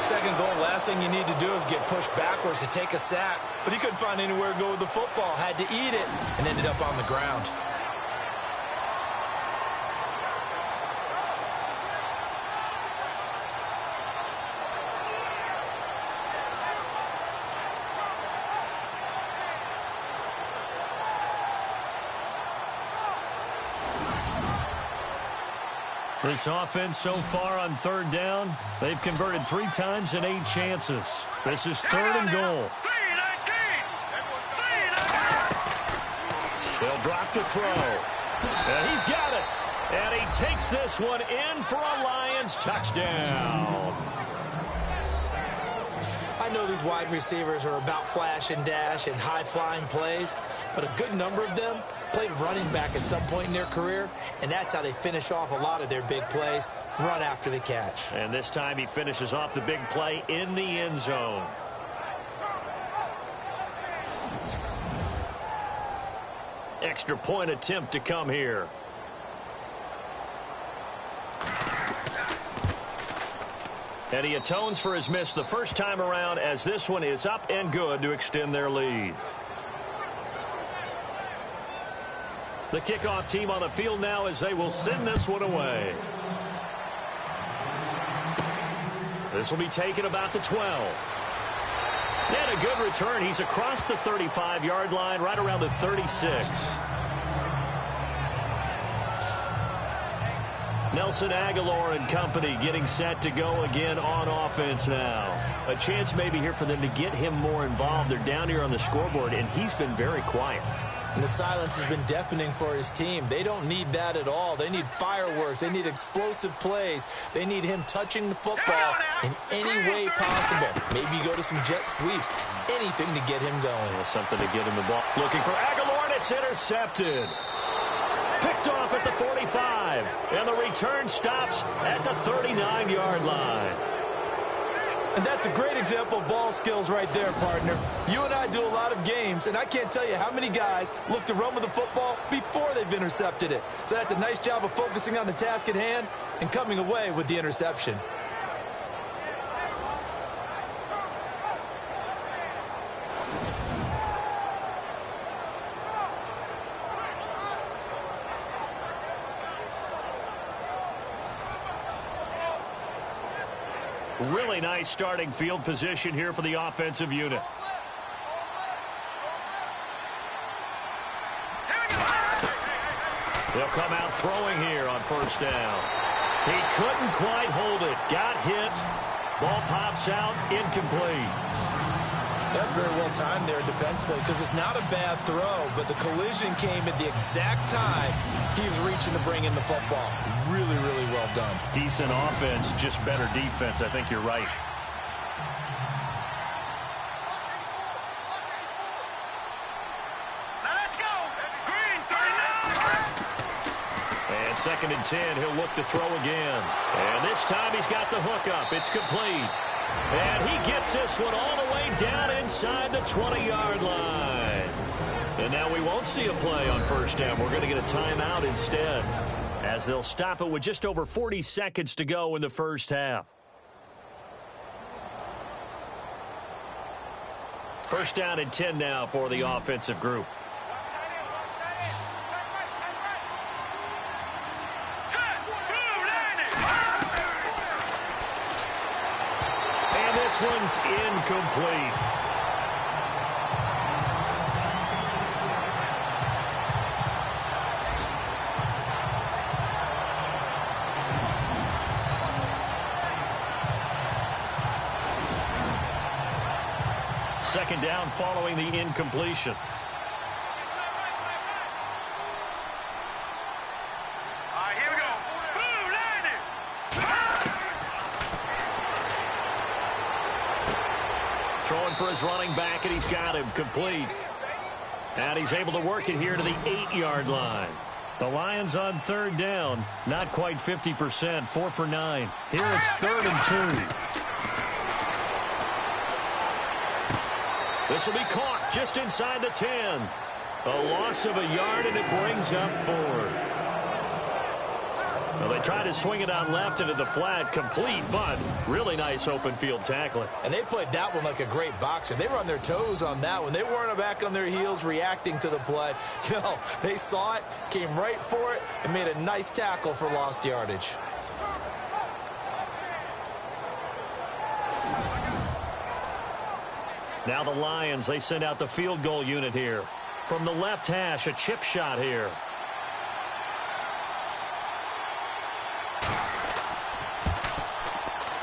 Speaker 3: Second goal, last thing you need to do is get pushed backwards to take a sack. But he couldn't find anywhere to go with the football, had to eat it, and ended up on the ground.
Speaker 2: This offense so far on 3rd down, they've converted 3 times in 8 chances. This is 3rd and goal. They'll drop to throw. And he's got it. And he takes this one in for a Lions touchdown.
Speaker 3: I know these wide receivers are about flash and dash and high-flying plays, but a good number of them played running back at some point in their career, and that's how they finish off a lot of their big plays, run after the catch.
Speaker 2: And this time he finishes off the big play in the end zone. Extra point attempt to come here. And he atones for his miss the first time around as this one is up and good to extend their lead. The kickoff team on the field now as they will send this one away. This will be taken about the 12. And a good return. He's across the 35-yard line, right around the 36. Nelson Aguilar and company getting set to go again on offense now. A chance maybe here for them to get him more involved. They're down here on the scoreboard, and he's been very quiet.
Speaker 3: And the silence has been deafening for his team. They don't need that at all. They need fireworks. They need explosive plays. They need him touching the football in any way possible. Maybe go to some jet sweeps. Anything to get him going.
Speaker 2: Well, something to get him the ball. Looking for Aguilar, and it's intercepted. Picked off at the 45. And the return stops at the 39-yard line.
Speaker 3: And that's a great example of ball skills right there, partner. You and I do a lot of games, and I can't tell you how many guys look to run with the football before they've intercepted it. So that's a nice job of focusing on the task at hand and coming away with the interception.
Speaker 2: Really nice starting field position here for the offensive unit. They'll come out throwing here on first down. He couldn't quite hold it. Got hit. Ball pops out. Incomplete.
Speaker 3: That's very well timed there defensively because it's not a bad throw, but the collision came at the exact time he was reaching to bring in the football. Really, really well done.
Speaker 2: Decent offense, just better defense. I think you're right.
Speaker 4: Now let's go. Green, 39.
Speaker 2: And 2nd and 10, he'll look to throw again. And this time he's got the hook up. It's complete. And he gets this one all the way down inside the 20-yard line. And now we won't see a play on first down. We're going to get a timeout instead, as they'll stop it with just over 40 seconds to go in the first half. First down and 10 now for the offensive group. This one's incomplete. Second down following the incompletion. Throwing for his running back, and he's got him complete. And he's able to work it here to the 8-yard line. The Lions on third down, not quite 50%, 4 for 9. Here it's 3rd and 2. This will be caught just inside the 10. A loss of a yard, and it brings up 4th. Well, they try to swing it out left into the flat, complete, but really nice open field tackling.
Speaker 3: And they played that one like a great boxer. They were on their toes on that one. They weren't back on their heels reacting to the play. No, they saw it, came right for it, and made a nice tackle for lost yardage.
Speaker 2: Now the Lions, they send out the field goal unit here. From the left hash, a chip shot here.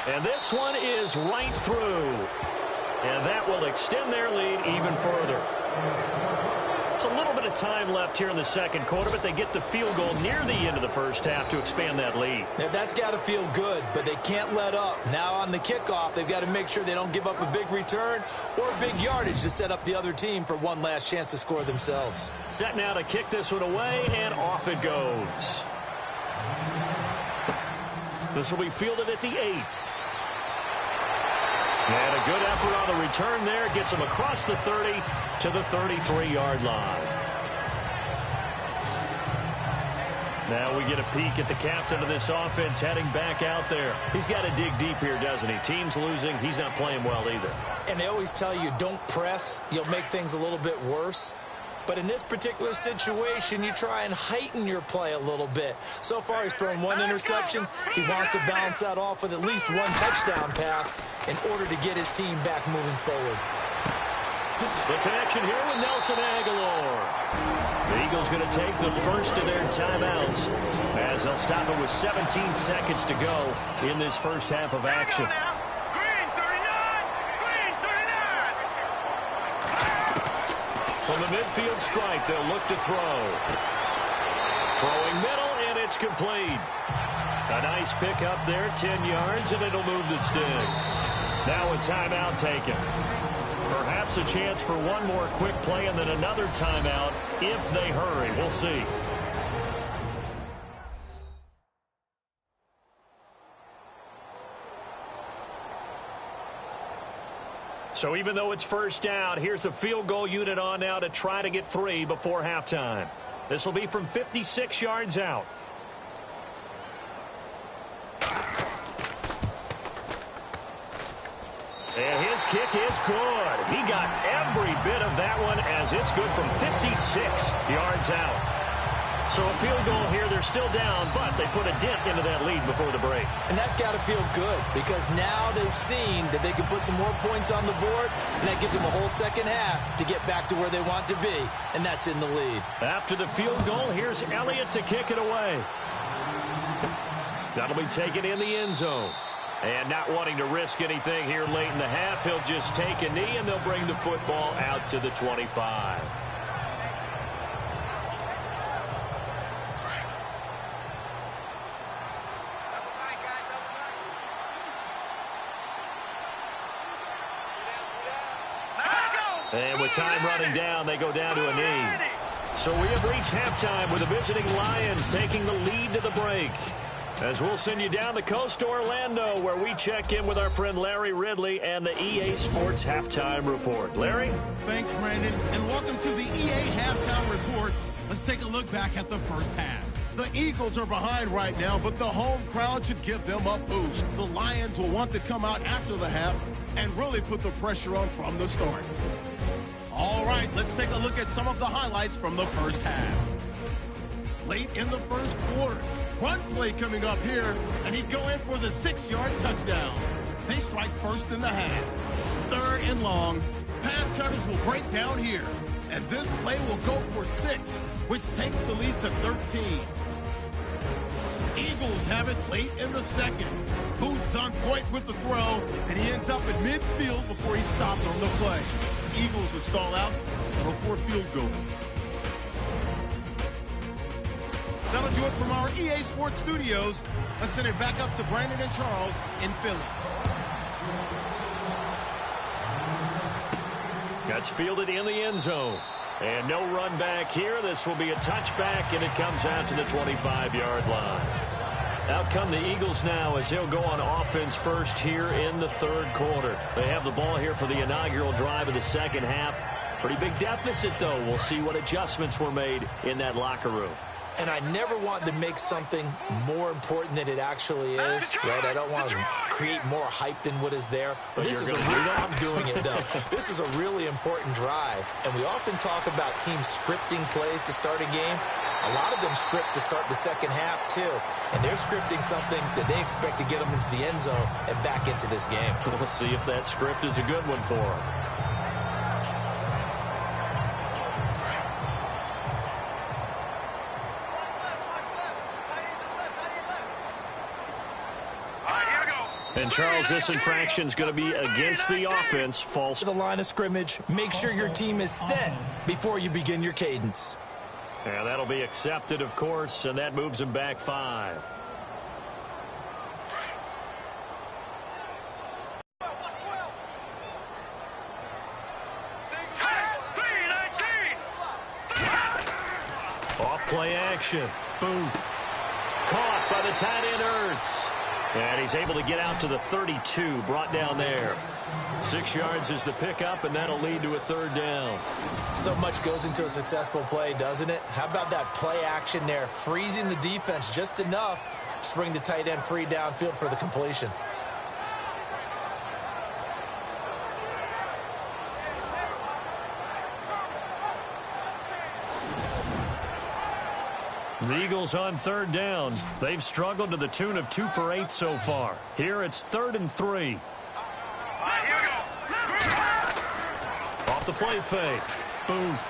Speaker 2: And this one is right through. And that will extend their lead even further. It's a little bit of time left here in the second quarter, but they get the field goal near the end of the first half to expand that lead.
Speaker 3: Now, that's got to feel good, but they can't let up. Now on the kickoff, they've got to make sure they don't give up a big return or big yardage to set up the other team for one last chance to score themselves.
Speaker 2: Set now to kick this one away, and off it goes. This will be fielded at the 8. And a good effort on the return there. Gets him across the 30 to the 33-yard line. Now we get a peek at the captain of this offense heading back out there. He's got to dig deep here, doesn't he? Team's losing. He's not playing well either.
Speaker 3: And they always tell you, don't press. You'll make things a little bit worse. But in this particular situation, you try and heighten your play a little bit. So far, he's thrown one interception. He wants to balance that off with at least one touchdown pass in order to get his team back moving forward.
Speaker 2: The connection here with Nelson Aguilar. The Eagles going to take the first of their timeouts as they'll stop it with 17 seconds to go in this first half of action. From the midfield stripe, they'll look to throw. Throwing middle, and it's complete. A nice pickup there, 10 yards, and it'll move the sticks. Now a timeout taken. Perhaps a chance for one more quick play and then another timeout if they hurry. We'll see. So even though it's first down, here's the field goal unit on now to try to get 3 before halftime. This will be from 56 yards out. And his kick is good. He got every bit of that one as it's good from 56 yards out. So a field goal here. They're still down, but they put a dent into that lead before the break.
Speaker 3: And that's got to feel good because now they've seen that they can put some more points on the board, and that gives them a whole second half to get back to where they want to be, and that's in the lead.
Speaker 2: After the field goal, here's Elliott to kick it away. That'll be taken in the end zone. And not wanting to risk anything here late in the half, he'll just take a knee, and they'll bring the football out to the 25. And with time running down, they go down to a knee. So we have reached halftime with the visiting Lions taking the lead to the break. As we'll send you down the coast to Orlando, where we check in with our friend Larry Ridley and the EA Sports Halftime Report. Larry?
Speaker 1: Thanks, Brandon, and welcome to the EA Halftime Report. Let's take a look back at the first half. The Eagles are behind right now, but the home crowd should give them a boost. The Lions will want to come out after the half and really put the pressure on from the start. All right, let's take a look at some of the highlights from the first half. Late in the first quarter, run play coming up here, and he'd go in for the 6-yard touchdown. They strike first in the half. 3rd and long. Pass coverage will break down here, and this play will go for 6, which takes the lead to 13. Eagles have it late in the second. Boots on point with the throw, and he ends up at midfield before he stopped on the play. Eagles would stall out, settle for a field goal. That'll do it from our EA Sports Studios. Let's send it back up to Brandon and Charles in Philly.
Speaker 2: That's fielded in the end zone. And no run back here. This will be a touchback, and it comes out to the 25-yard line. Out come the Eagles now as they'll go on offense first here in the third quarter. They have the ball here for the inaugural drive of the second half. Pretty big deficit, though. We'll see what adjustments were made in that locker room.
Speaker 3: And I never want to make something more important than it actually is, right? I don't want to create more hype than what is there. But this is I'm doing it, though. This is a really important drive. And we often talk about teams scripting plays to start a game. A lot of them script to start the second half, too. And they're scripting something that they expect to get them into the end zone and back into this game.
Speaker 2: We'll see if that script is a good one for them. And, Charles, this infraction is going to be against the offense. False.
Speaker 3: The line of scrimmage. Make sure your team is set before you begin your cadence.
Speaker 2: Yeah, that'll be accepted, of course, and that moves him back 5. Off play action. Booth. Caught by the tight end Ertz. And he's able to get out to the 32, brought down there. 6 yards is the pickup, and that'll lead to a 3rd down.
Speaker 3: So much goes into a successful play, doesn't it? How about that play action there, freezing the defense just enough to bring the tight end free downfield for the completion.
Speaker 2: The Eagles on 3rd down. They've struggled to the tune of 2 for 8 so far. Here it's 3rd and 3. Off the play fake. Booth.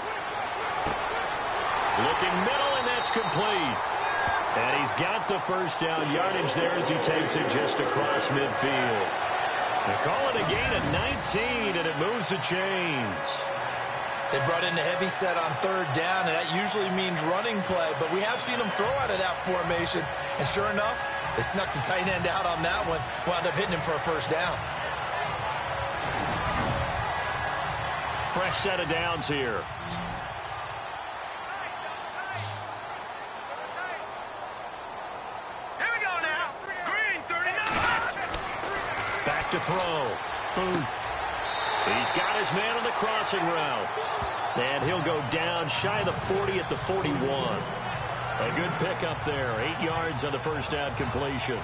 Speaker 2: Looking middle, and that's complete. And he's got the first down yardage there as he takes it just across midfield. They call it a gain of 19, and it moves the chains.
Speaker 3: They brought in a heavy set on 3rd down, and that usually means running play, but we have seen them throw out of that formation. And sure enough, they snuck the tight end out on that one, wound up hitting him for a 1st down.
Speaker 2: Fresh set of downs here.
Speaker 4: Here we go now. Green, 39.
Speaker 2: Back to throw. Booth. He's got his man on the crossing route. And he'll go down shy of the 40 at the 41. A good pickup there. 8 yards on the 1st down completion.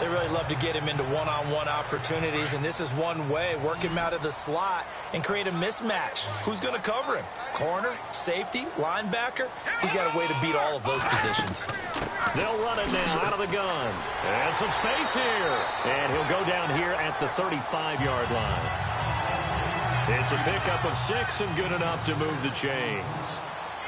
Speaker 3: They really love to get him into one-on-one opportunities, and this is one way. Work him out of the slot and create a mismatch. Who's going to cover him? Corner, safety, linebacker? He's got a way to beat all of those positions.
Speaker 2: They'll run it now out of the gun. And some space here. And he'll go down here at the 35-yard line. It's a pickup of 6 and good enough to move the chains.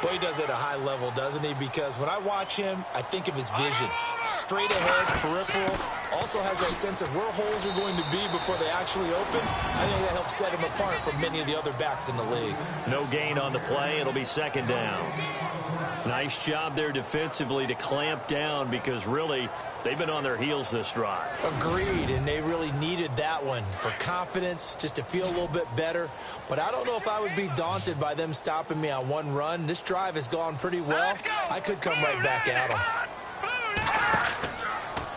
Speaker 3: Boy, he does it at a high level, doesn't he? Because when I watch him, I think of his vision. Straight ahead, peripheral. Also has that sense of where holes are going to be before they actually open. I think that helps set him apart from many of the other backs in the league.
Speaker 2: No gain on the play. It'll be second down. Nice job there defensively to clamp down because really they've been on their heels this drive.
Speaker 3: Agreed, and they really needed that one for confidence, just to feel a little bit better. But I don't know if I would be daunted by them stopping me on one run. This drive has gone pretty well. I could come right back at them.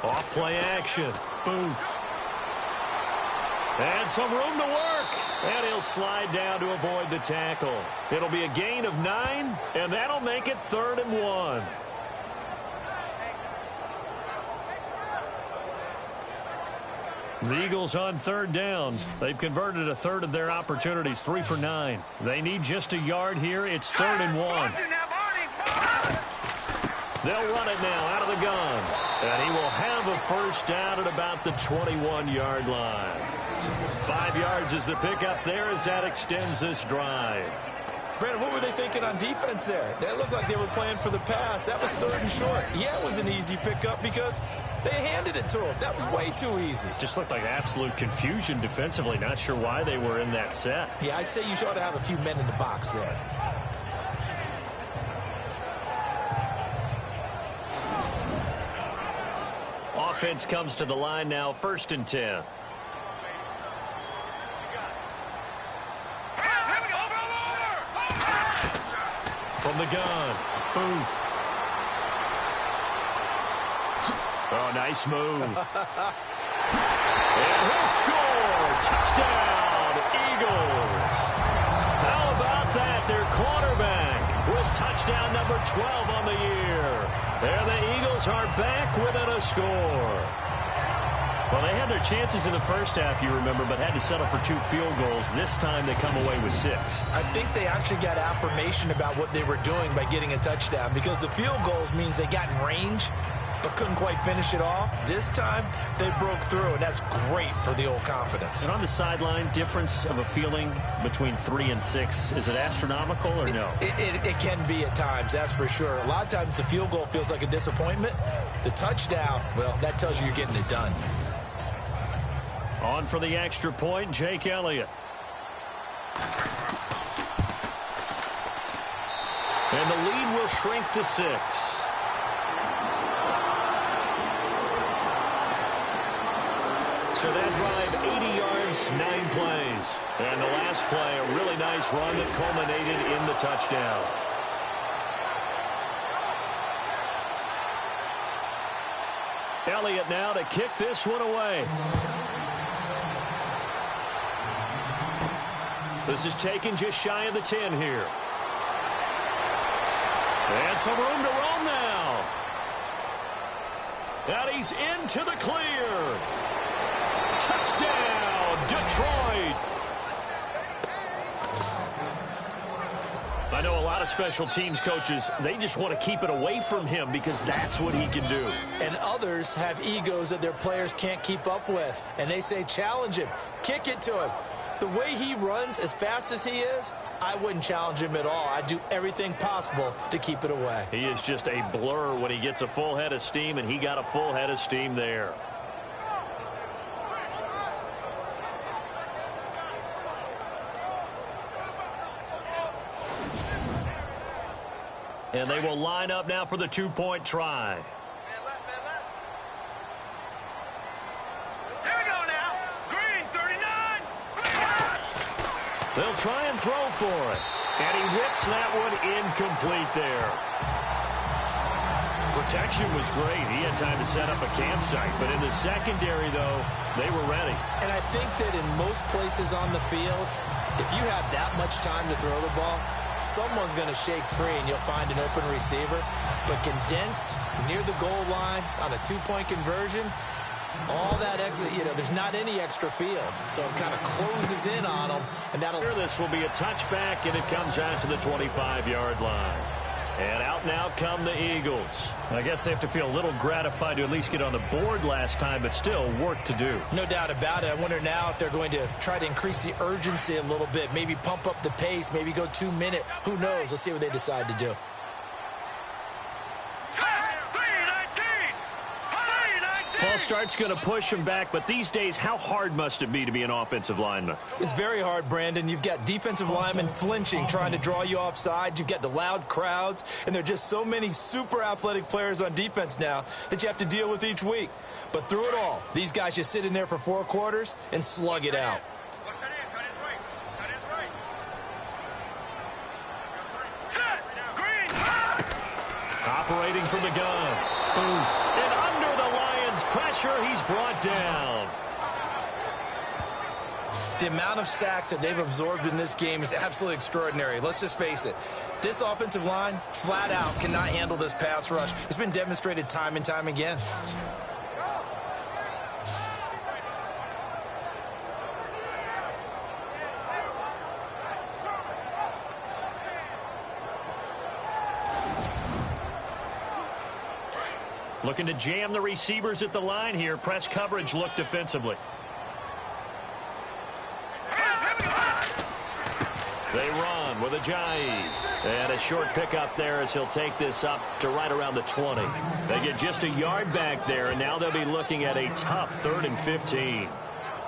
Speaker 2: Off play action. Booth. And some room to work. And he'll slide down to avoid the tackle. It'll be a gain of 9, and that'll make it 3rd and 1. The Eagles on 3rd down. They've converted a third of their opportunities, 3 for 9. They need just a yard here. It's 3rd and 1. They'll run it now out of the gun. And he will have a first down at about the 21-yard line. 5 yards is the pickup there as that extends this drive.
Speaker 3: Brandon, what were they thinking on defense there? That looked like they were playing for the pass. That was 3rd and short. Yeah, it was an easy pickup because they handed it to him. That was way too easy.
Speaker 2: Just looked like absolute confusion defensively. Not sure why they were in that set.
Speaker 3: Yeah, I'd say you ought to have a few men in the box there.
Speaker 2: Offense comes to the line now, 1st and 10. From the gun, Booth. Oh, nice move. And he'll score. Touchdown, Eagles. How about that? Their quarterback with touchdown number 12 on the year. And the Eagles are back within a score. Well, they had their chances in the first half, you remember, but had to settle for 2 field goals. This time they come away with 6.
Speaker 3: I think they actually got affirmation about what they were doing by getting a touchdown because the field goals means they got in range but couldn't quite finish it off. This time, they broke through, and that's great for the old confidence.
Speaker 2: And on the sideline, difference of a feeling between 3 and 6, is it astronomical or no?
Speaker 3: It can be at times, that's for sure. A lot of times the field goal feels like a disappointment. The touchdown, well, that tells you you're getting it done.
Speaker 2: On for the extra point, Jake Elliott. And the lead will shrink to 6. So that drive, 80 yards, 9 plays. And the last play, a really nice run that culminated in the touchdown. Elliott now to kick this one away. This is taken just shy of the 10 here. And some room to roam now. And he's into the clear. Touchdown, Detroit. I know a lot of special teams coaches, they just want to keep it away from him because that's what he can do.
Speaker 3: And others have egos that their players can't keep up with. And they say, challenge him, kick it to him. The way he runs as fast as he is, I wouldn't challenge him at all. I'd do everything possible to keep it away.
Speaker 2: He is just a blur when he gets a full head of steam, and he got a full head of steam there. And they will line up now for the 2-point try.
Speaker 4: Here we go now. Green, 39.
Speaker 2: They'll try and throw for it. And he whips that one incomplete there. Protection was great. He had time to set up a campsite. But in the secondary, though, they were ready.
Speaker 3: And I think that in most places on the field, if you have that much time to throw the ball, someone's going to shake free and you'll find an open receiver. But condensed near the goal line on a 2-point conversion, All that exit, there's not any extra field, so it kind of closes in on them, and that'll.
Speaker 2: This will be a touchback, and it comes out to the 25-yard line. And out now come the Eagles.
Speaker 6: I guess they have to feel a little gratified to at least get on the board last time, but still work to do.
Speaker 3: No doubt about it. I wonder now if they're going to try to increase the urgency a little bit, maybe pump up the pace, maybe go 2-minute. Who knows? Let's see what they decide to do.
Speaker 2: False start's going to push him back, but these days, how hard must it be to be an offensive lineman?
Speaker 3: It's very hard, Brandon. You've got defensive linemen flinching, trying to draw you offside. You've got the loud crowds, and there are just so many super athletic players on defense now that you have to deal with each week. But through it all, these guys just sit in there for 4 quarters and slug it out.
Speaker 2: Operating from the gun. Boom. And under the Lions' pressure, he's brought down.
Speaker 3: The amount of sacks that they've absorbed in this game is absolutely extraordinary. Let's just face it. This offensive line, flat out, cannot handle this pass rush. It's been demonstrated time and time again.
Speaker 2: Looking to jam the receivers at the line here. Press coverage look defensively. They run with Ajayi. And a short pickup there as he'll take this up to right around the 20. They get just a yard back there, and now they'll be looking at a tough 3rd and 15.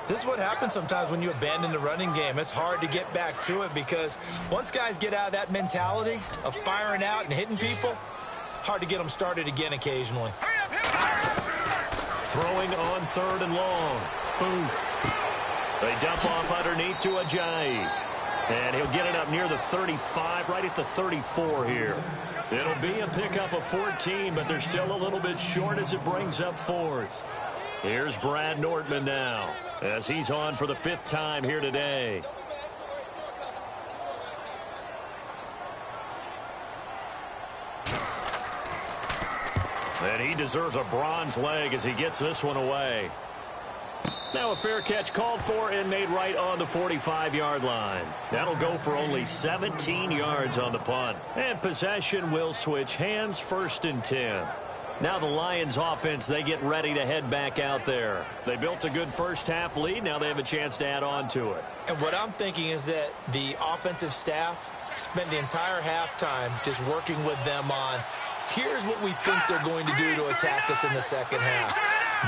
Speaker 3: This is what happens sometimes when you abandon the running game. It's hard to get back to it because once guys get out of that mentality of firing out and hitting people, hard to get them started again occasionally.
Speaker 2: Throwing on 3rd and long. Boom. They dump off underneath to Ajayi. And he'll get it up near the 35, right at the 34 here. It'll be a pickup of 14, but they're still a little bit short as it brings up 4th. Here's Brad Nortman now as he's on for the 5th time here today. And he deserves a bronze leg as he gets this one away. Now a fair catch called for and made right on the 45-yard line. That'll go for only 17 yards on the punt. And possession will switch hands, 1st and 10. Now the Lions offense, they get ready to head back out there. They built a good first-half lead. Now they have a chance to add on to it.
Speaker 3: And what I'm thinking is that the offensive staff spent the entire halftime just working with them on, here's what we think they're going to do to attack us in the second half.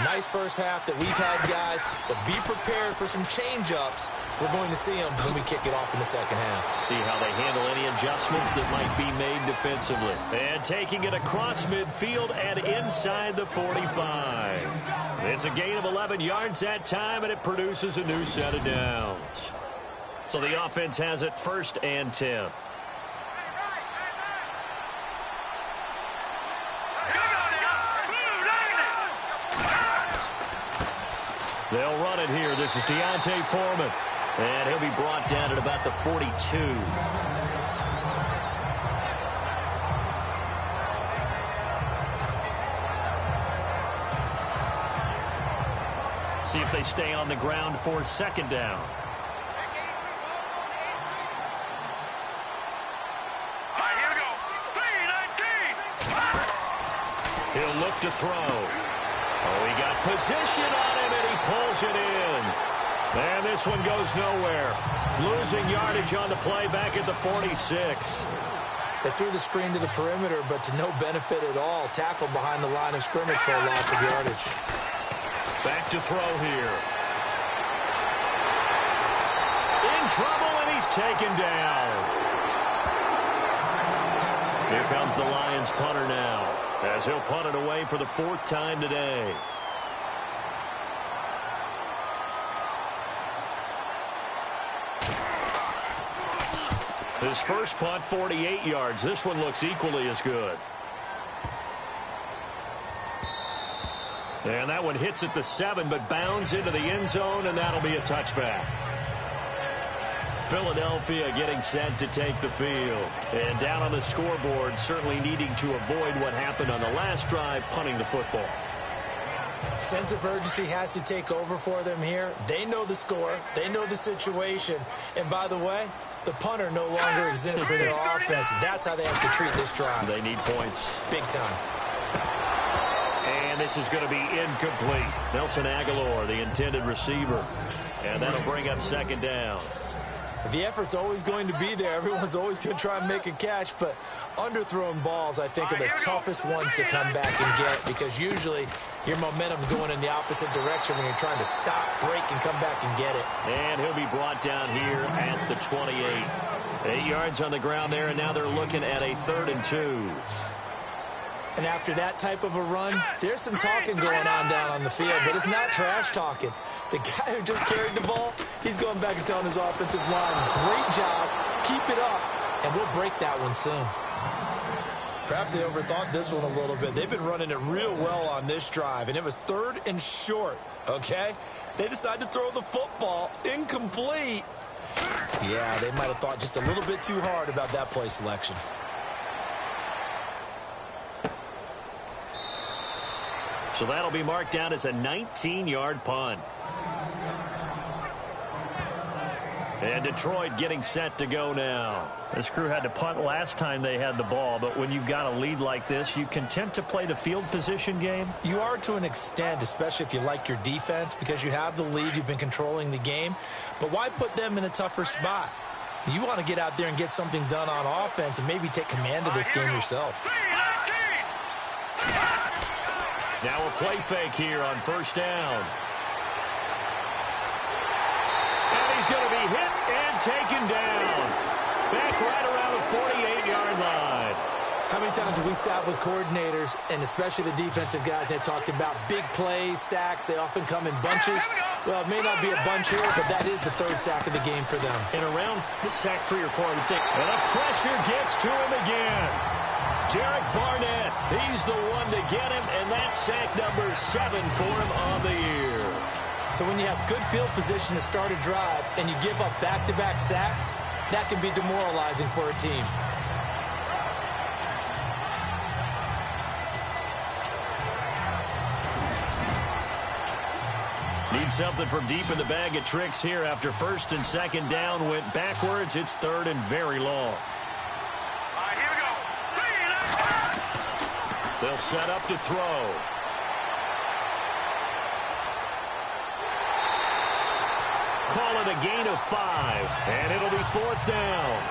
Speaker 3: Nice first half that we've had, guys, but be prepared for some change-ups. We're going to see them when we kick it off in the second half.
Speaker 2: See how they handle any adjustments that might be made defensively. And taking it across midfield and inside the 45. It's a gain of 11 yards that time, and it produces a new set of downs. So the offense has it 1st and 10. They'll run it here. This is Deontay Foreman. And he'll be brought down at about the 42. See if they stay on the ground for 2nd down.
Speaker 4: Here we go. 3-19.
Speaker 2: He'll look to throw. Oh, he got position on him, and he pulls it in. And this one goes nowhere. Losing yardage on the play back at the 46.
Speaker 3: They threw the screen to the perimeter, but to no benefit at all. Tackled behind the line of scrimmage for a loss of yardage.
Speaker 2: Back to throw here. In trouble, and he's taken down. Here comes the Lions punter now, as he'll punt it away for the 4th time today. His first punt, 48 yards. This one looks equally as good. And that one hits at the 7, but bounds into the end zone, and that'll be a touchback. Philadelphia getting set to take the field. And down on the scoreboard, certainly needing to avoid what happened on the last drive, punting the football.
Speaker 3: Sense of urgency has to take over for them here. They know the score. They know the situation. And by the way, the punter no longer exists for their offense. That's how they have to treat this drive.
Speaker 2: They need points.
Speaker 3: Big time.
Speaker 2: And this is going to be incomplete. Nelson Aguilar, the intended receiver. And that'll bring up second down.
Speaker 3: The effort's always going to be there. Everyone's always going to try and make a catch, but underthrown balls, I think, are the toughest ones to come back and get, because usually your momentum's going in the opposite direction when you're trying to stop, break, and come back and get it.
Speaker 2: And he'll be brought down here at the 28. 8 yards on the ground there, and now they're looking at a 3rd and 2.
Speaker 3: And after that type of a run, there's some talking going on down on the field, but it's not trash talking. The guy who just carried the ball, he's going back and telling his offensive line, great job, keep it up, and we'll break that one soon. Perhaps they overthought this one a little bit. They've been running it real well on this drive, and it was 3rd and short, okay? They decided to throw the football incomplete. Yeah, they might have thought just a little bit too hard about that play selection.
Speaker 2: So that'll be marked down as a 19-yard punt. And Detroit getting set to go now.
Speaker 6: This crew had to punt last time they had the ball, but when you've got a lead like this, you content to play the field position game?
Speaker 3: You are to an extent, especially if you like your defense, because you have the lead, you've been controlling the game. But why put them in a tougher spot? You want to get out there and get something done on offense and maybe take command of this game yourself.
Speaker 2: Now a play fake here on 1st down. And he's going to be hit and taken down. Back right around the 48-yard line.
Speaker 3: How many times have we sat with coordinators, and especially the defensive guys, that talked about big plays, sacks? They often come in bunches. Well, it may not be a bunch here, but that is the 3rd sack of the game for them.
Speaker 2: And around sack 3 or 4, I would think. And the pressure gets to him again. Derek Barnett, he's the one to get him, and that's sack number 7 for him on the year.
Speaker 3: So when you have good field position to start a drive and you give up back-to-back sacks, that can be demoralizing for a team.
Speaker 2: Need something from deep in the bag of tricks here after 1st and 2nd down went backwards. It's 3rd and very long. They'll set up to throw. Call it a gain of 5, and it'll be 4th down.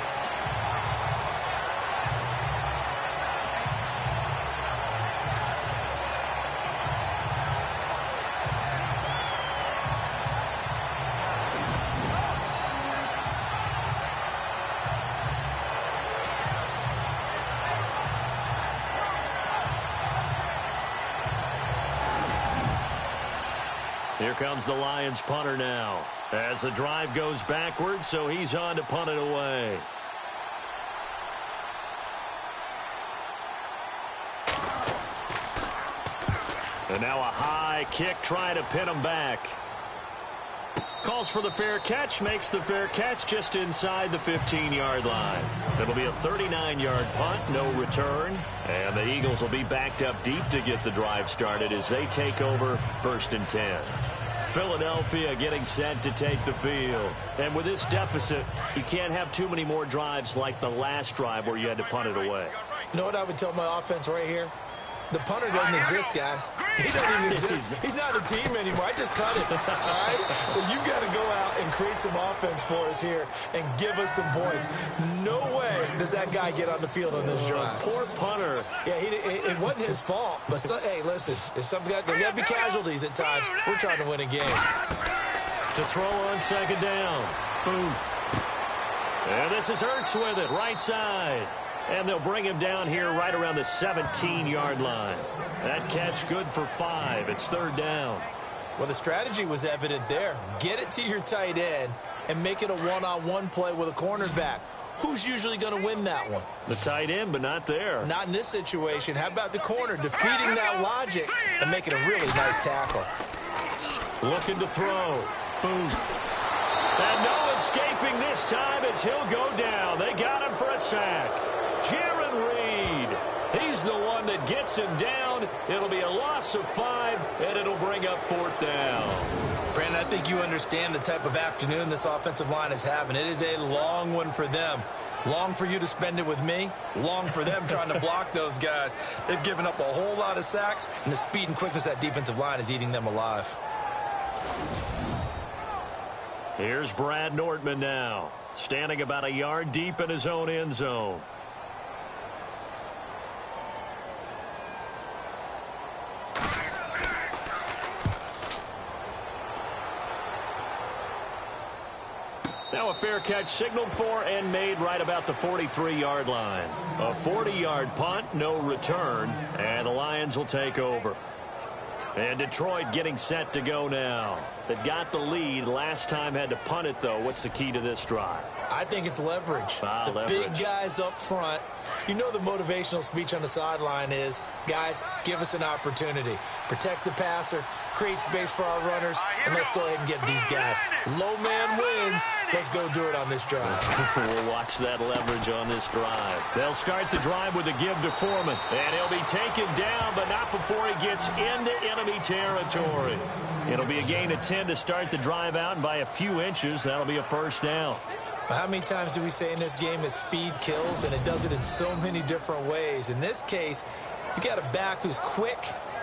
Speaker 2: Here comes the Lions punter now as the drive goes backwards, so he's on to punt it away. And now a high kick trying to pin him back. Calls for the fair catch, makes the fair catch just inside the 15-yard line. It'll be a 39-yard punt, no return. And the Eagles will be backed up deep to get the drive started as they take over 1st and 10. Philadelphia getting set to take the field. And with this deficit, you can't have too many more drives like the last drive where you had to punt it away.
Speaker 3: You know what I would tell my offense right here? The punter doesn't exist, guys. He doesn't even exist. He's not a team anymore. I just cut it, all right? So you've got to go out and create some offense for us here and give us some points. No way does that guy get on the field on this drive.
Speaker 2: Poor punter.
Speaker 3: Yeah, it wasn't his fault. But, hey, listen, there's got to be casualties at times. We're trying to win a game.
Speaker 2: To throw on 2nd down. Boom. And this is Ertz with it, right side. And they'll bring him down here right around the 17-yard line. That catch good for 5. It's 3rd down.
Speaker 3: Well, the strategy was evident there. Get it to your tight end and make it a one-on-one play with a cornerback. Who's usually going to win that one?
Speaker 2: The tight end, but not there.
Speaker 3: Not in this situation. How about the corner defeating that logic and making a really nice tackle?
Speaker 2: Looking to throw. Boom. And no escaping this time as he'll go down. They got him for a sack. Jaron Reed. He's He's the one that gets him down. It'll be a loss of 5, and it'll bring up 4th down.
Speaker 3: Brandon, I think you understand the type of afternoon this offensive line is having. It is a long one for them. Long for you to spend it with me. Long for them trying to block those guys. They've given up a whole lot of sacks, and the speed and quickness of that defensive line is eating them alive.
Speaker 2: Here's Brad Nordman now, standing about a yard deep in his own end zone. Now a fair catch signaled for and made right about the 43-yard line. A 40-yard punt, no return, and the Lions will take over. And Detroit getting set to go now. They've got the lead. Last time had to punt it, though. What's the key to this drive?
Speaker 3: I think it's leverage. Big guys up front. You know the motivational speech on the sideline is, guys, give us an opportunity. Protect the passer, create space for our runners, and let's go ahead and get these guys. Low man wins. Let's go do it on this drive.
Speaker 2: We'll watch that leverage on this drive. They'll start the drive with a give to Foreman. And he'll be taken down, but not before he gets into enemy territory. It'll be a gain of 10 to start the drive out, and by a few inches, that'll be a 1st down.
Speaker 3: How many times do we say in this game that speed kills, and it does it in so many different ways? In this case, you got a back who's quick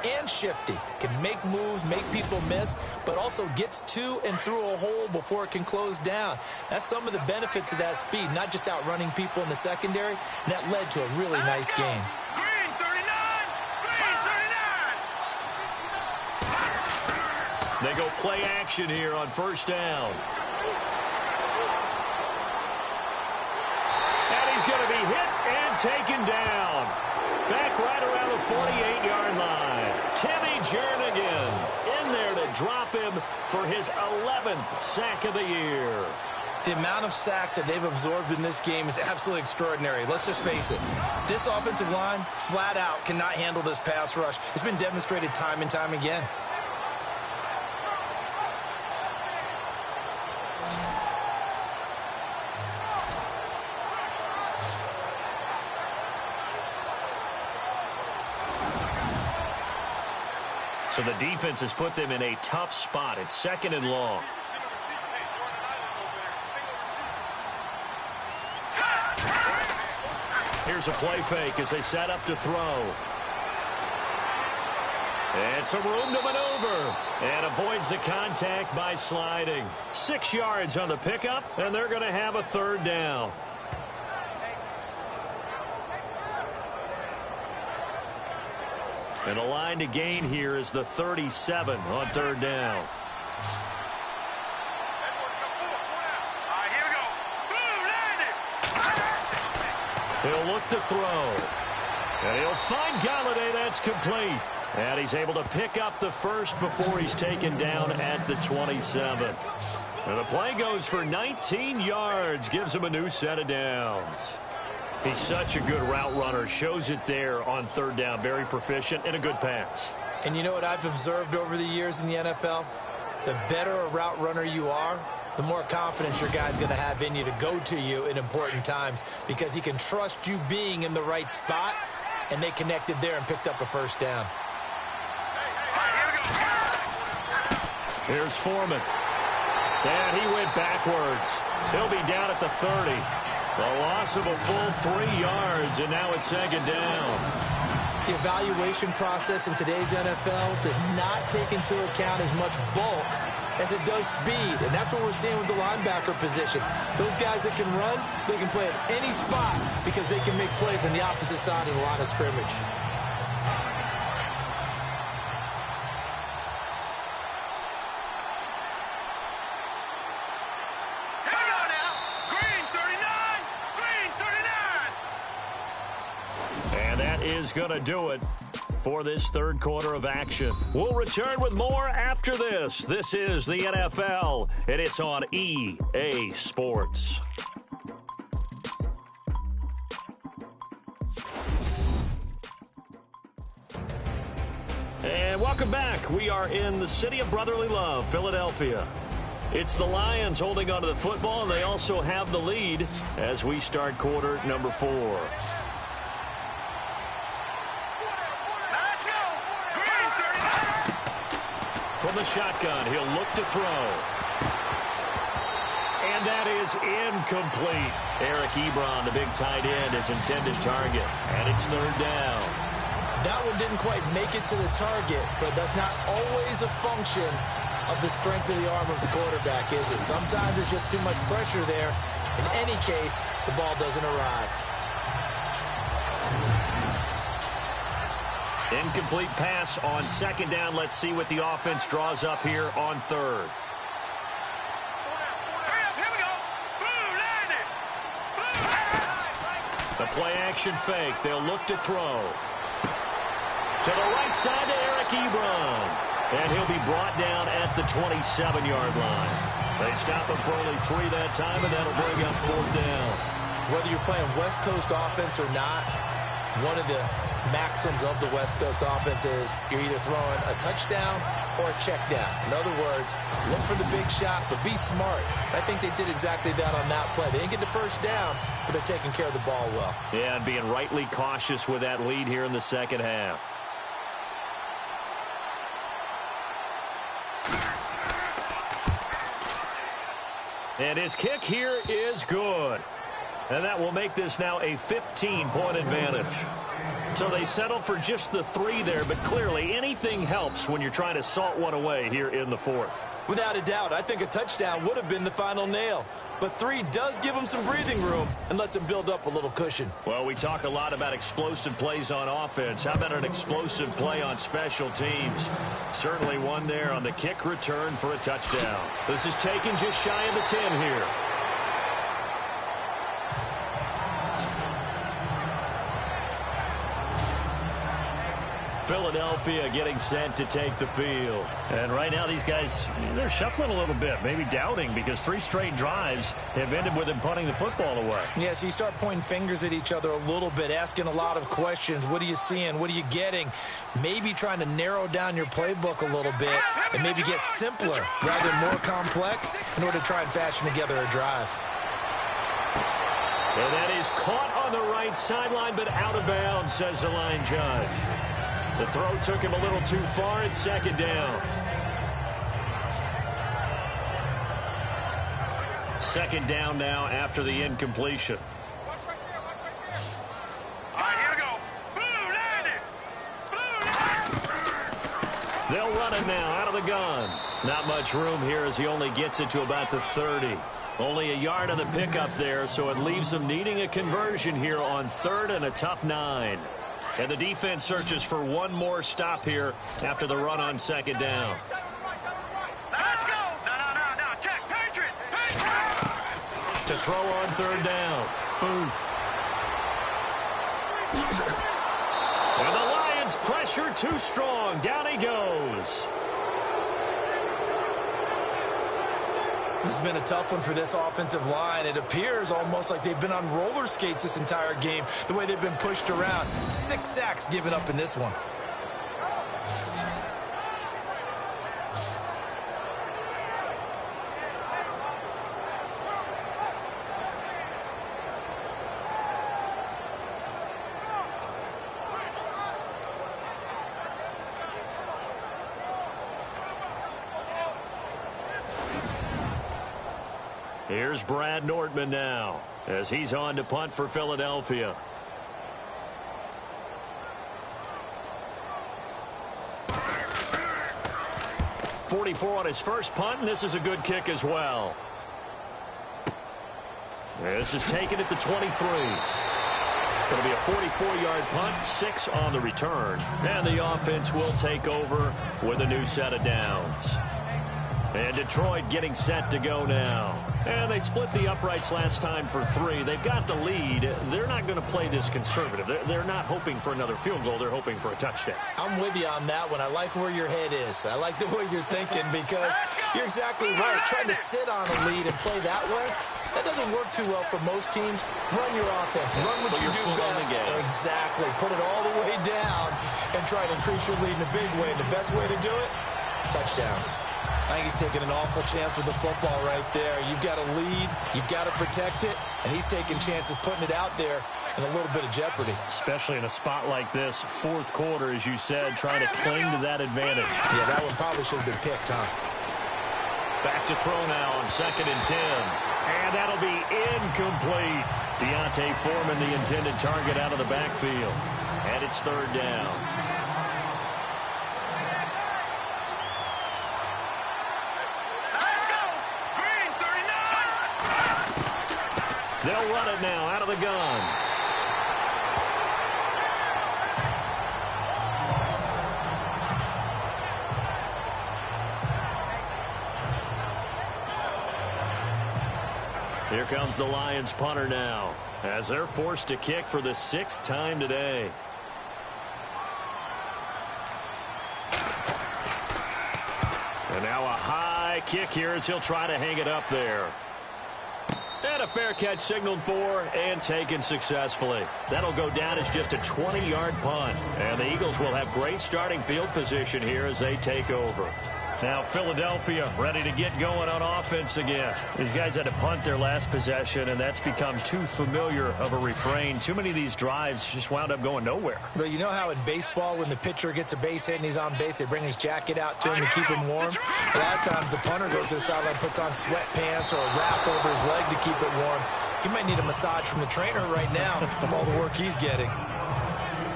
Speaker 3: and shifty, can make moves, make people miss, but also gets to and through a hole before it can close down. That's some of the benefits of that speed, not just outrunning people in the secondary, and that led to a really nice game.
Speaker 4: Green 39! Green 39!
Speaker 2: They go play action here on 1st down. And he's going to be hit and taken down. Back right around the 48-yard line. Timmy Jernigan in there to drop him for his 11th sack of the year.
Speaker 3: The amount of sacks that they've absorbed in this game is absolutely extraordinary. Let's just face it. This offensive line, flat out, cannot handle this pass rush. It's been demonstrated time and time again.
Speaker 2: So the defense has put them in a tough spot. It's 2nd and long. Here's a play fake as they set up to throw. And some room to maneuver. And avoids the contact by sliding. 6 yards on the pickup, and they're going to have a 3rd down. And the line to gain here is the 37 on 3rd down. He'll look to throw. And he'll find Galladay. That's complete. And he's able to pick up the 1st before he's taken down at the 27. And the play goes for 19 yards. Gives him a new set of downs. He's such a good route runner. Shows it there on 3rd down. Very proficient and a good pass.
Speaker 3: And you know what I've observed over the years in the NFL? The better a route runner you are, the more confidence your guy's going to have in you to go to you in important times because he can trust you being in the right spot, and they connected there and picked up a 1st down.
Speaker 2: Here's Foreman. And he went backwards. He'll be down at the 30. A loss of a full 3 yards, and now it's 2nd down.
Speaker 3: The evaluation process in today's NFL does not take into account as much bulk as it does speed, and that's what we're seeing with the linebacker position. Those guys that can run, they can play at any spot because they can make plays on the opposite side of the line of scrimmage.
Speaker 2: Is going to do it for this 3rd quarter of action. We'll return with more after this. This is the NFL, and it's on EA Sports. And welcome back. We are in the city of brotherly love, Philadelphia. It's the Lions holding onto the football, and they also have the lead as we start quarter number 4. from the shotgun. He'll look to throw. And that is incomplete. Eric Ebron, the big tight end, his intended target. And it's third down.
Speaker 3: That one didn't quite make it to the target, but that's not always a function of the strength of the arm of the quarterback, is it? Sometimes there's just too much pressure there. In any case, the ball doesn't arrive.
Speaker 2: Incomplete pass on second down. Let's see what the offense draws up here on third. The play-action fake. They'll look to throw. To the right side to Eric Ebron. And he'll be brought down at the 27-yard line. They stop him for only 3 that time, and that'll bring up fourth down.
Speaker 3: Whether you're playing West Coast offense or not, one of the maxims of the West Coast offense is you're either throwing a touchdown or a check down. In other words, look for the big shot, but be smart. I think they did exactly that on that play. They didn't get the first down, but they're taking care of the ball well.
Speaker 2: Yeah, and being rightly cautious with that lead here in the second half. And his kick here is good. And that will make this now a 15-point advantage. So they settle for just the 3 there, but clearly anything helps when you're trying to salt one away here in the fourth.
Speaker 3: Without a doubt, I think a touchdown would have been the final nail. But 3 does give them some breathing room and lets them build up a little cushion.
Speaker 2: Well, we talk a lot about explosive plays on offense. How about an explosive play on special teams? Certainly one there on the kick return for a touchdown. This is taken just shy of the 10 here. Philadelphia getting set to take the field.
Speaker 6: And right now these guys, they're shuffling a little bit, maybe doubting, because 3 straight drives have ended with them punting the football away.
Speaker 3: Yeah, so you start pointing fingers at each other a little bit, asking a lot of questions. What are you seeing? What are you getting? Maybe trying to narrow down your playbook a little bit and maybe get simpler rather than more complex in order to try and fashion together a drive.
Speaker 2: And that is caught on the right sideline, but out of bounds, says the line judge. The throw took him a little too far. It's second down. Second down now after the incompletion.
Speaker 4: All right, here we go. Blue landed.
Speaker 2: They'll run it now out of the gun. Not much room here as he only gets it to about the 30. Only a yard on the pickup there, so it leaves them needing a conversion here on third and a tough 9. And the defense searches for one more stop here after the run on second down.
Speaker 4: Let's go. No. Check. Patriot.
Speaker 2: To throw on third down. Booth. And the Lions pressure too strong. Down he goes.
Speaker 3: This has been a tough one for this offensive line. It appears almost like they've been on roller skates this entire game, the way they've been pushed around. 6 sacks given up in this one.
Speaker 2: Here's Brad Nordman now as he's on to punt for Philadelphia. .44 on his first punt, and this is a good kick as well. This is taken at the 23. It'll be a 44-yard punt, 6 on the return. And the offense will take over with a new set of downs. And Detroit getting set to go now. And they split the uprights last time for 3. They've got the lead. They're not going to play this conservative. They're not hoping for another field goal. They're hoping for a touchdown.
Speaker 3: I'm with you on that one. I like where your head is. I like the way you're thinking because you're exactly right. Trying to sit on a lead and play that way, that doesn't work too well for most teams. Run your offense. Run what you do best. Exactly. Put it all the way down and try to increase your lead in a big way. And the best way to do it, touchdowns. I think he's taking an awful chance with the football right there. You've got to lead. You've got to protect it. and he's taking chances putting it out there in a little bit of jeopardy.
Speaker 6: Especially in a spot like this, fourth quarter, as you said, trying to cling to that advantage.
Speaker 3: Yeah, that one probably should have been picked, huh?
Speaker 6: Back to throw now on 2nd and 10. And that'll be incomplete. Deontay Foreman, the intended target, out of the backfield. And it's 3rd down.
Speaker 4: Let's go. Green 39.
Speaker 6: They'll run it now out of the gun. Here comes the Lions punter now, as they're forced to kick for the 6th time today. And now a high kick here as he'll try to hang it up there. And a fair catch signaled for and taken successfully. That'll go down as just a 20-yard punt. And the Eagles will have great starting field position here as they take over. Now Philadelphia ready to get going on offense again. These guys had to punt their last possession, and that's become too familiar of a refrain. Too many of these drives just wound up going nowhere.
Speaker 3: But you know how in baseball, when the pitcher gets a base hit and he's on base, they bring his jacket out to him to keep him warm? A lot of times the punter goes to the sideline, puts on sweatpants or a wrap over his leg to keep it warm. He might need a massage from the trainer right now from all the work he's getting.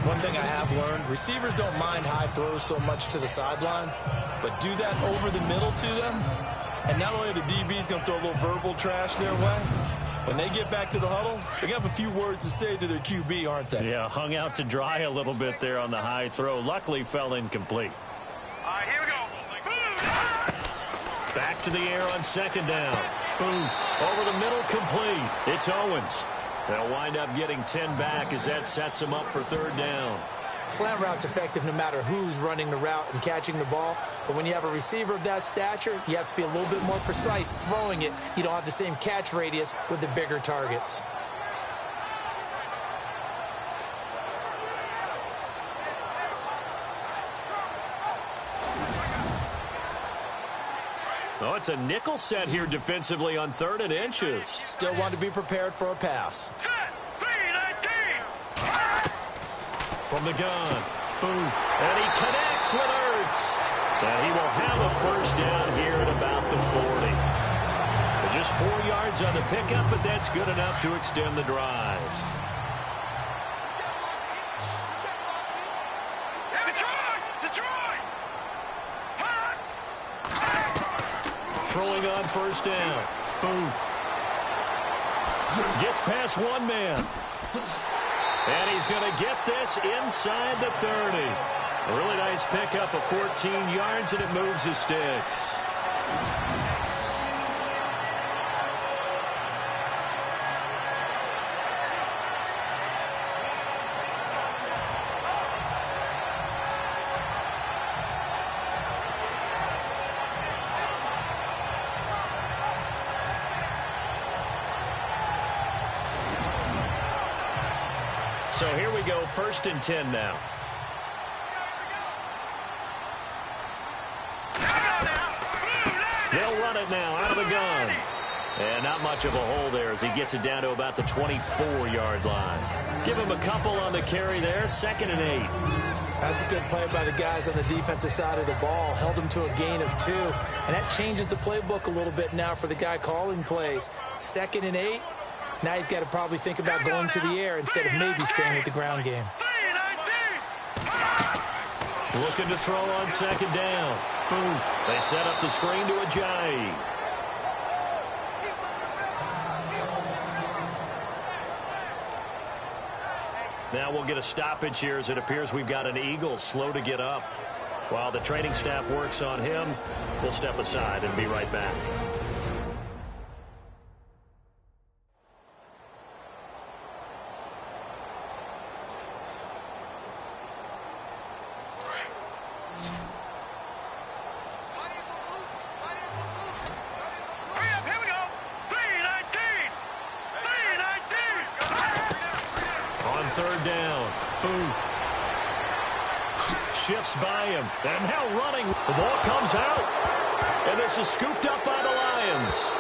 Speaker 3: One thing I have learned, receivers don't mind high throws so much to the sideline, but do that over the middle to them, and not only are the DBs going to throw a little verbal trash their way, when they get back to the huddle, they're going to have a few words to say to their QB, aren't they?
Speaker 6: Yeah, hung out to dry a little bit there on the high throw. Luckily fell incomplete.
Speaker 4: All right, here we go.
Speaker 6: Back to the air on 2nd down. Boom. Over the middle, complete. It's Owens. They'll wind up getting 10 back as that sets them up for 3rd down.
Speaker 3: Slant route's effective no matter who's running the route and catching the ball. But when you have a receiver of that stature, you have to be a little bit more precise throwing it. You don't have the same catch radius with the bigger targets.
Speaker 6: Oh, it's a nickel set here defensively on 3rd and inches.
Speaker 3: Still want to be prepared for a pass.
Speaker 4: Set. 3-19.
Speaker 6: From the gun. Boom. And he connects with Ertz. And he will have a 1st down here at about the 40. Just 4 yards on the pickup, but that's good enough to extend the drive.
Speaker 4: Detroit.
Speaker 6: Throwing on 1st down. Boom. Gets past one man. And he's going to get this inside the 30. A really nice pickup of 14 yards, and it moves his sticks. So here we go, 1st and 10 now. They'll run it now out of the gun. And not much of a hole there as he gets it down to about the 24-yard line. Give him a couple on the carry there, 2nd and 8.
Speaker 3: That's a good play by the guys on the defensive side of the ball. Held him to a gain of 2. And that changes the playbook a little bit now for the guy calling plays. 2nd and 8. Now he's got to probably think about going to the air instead of maybe staying with the ground game.
Speaker 6: Looking to throw on 2nd down. Boom. They set up the screen to Ajayi. Now we'll get a stoppage here as it appears we've got an Eagle slow to get up. While the training staff works on him, we'll step aside and be right back. Shifts by him, and now running. The ball comes out, and this is scooped up by the Lions.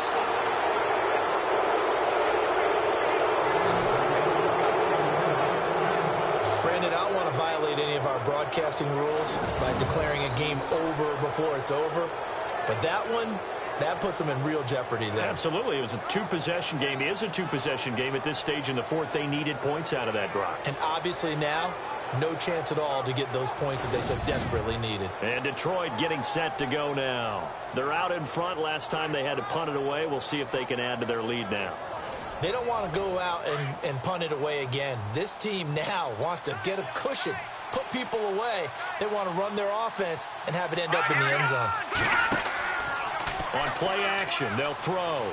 Speaker 3: broadcasting rules by declaring a game over before it's over. But that one, that puts them in real jeopardy there.
Speaker 6: Absolutely. It was a two-possession game. It is a two-possession game at this stage in the fourth. They needed points out of that drive.
Speaker 3: And obviously now, no chance at all to get those points that they so desperately needed.
Speaker 6: And Detroit getting set to go now. They're out in front. Last time they had to punt it away. We'll see if they can add to their lead now.
Speaker 3: They don't want to go out and punt it away again. This team now wants to get a cushion, put people away. They want to run their offense and have it end up in the end zone.
Speaker 6: On play action, they'll throw.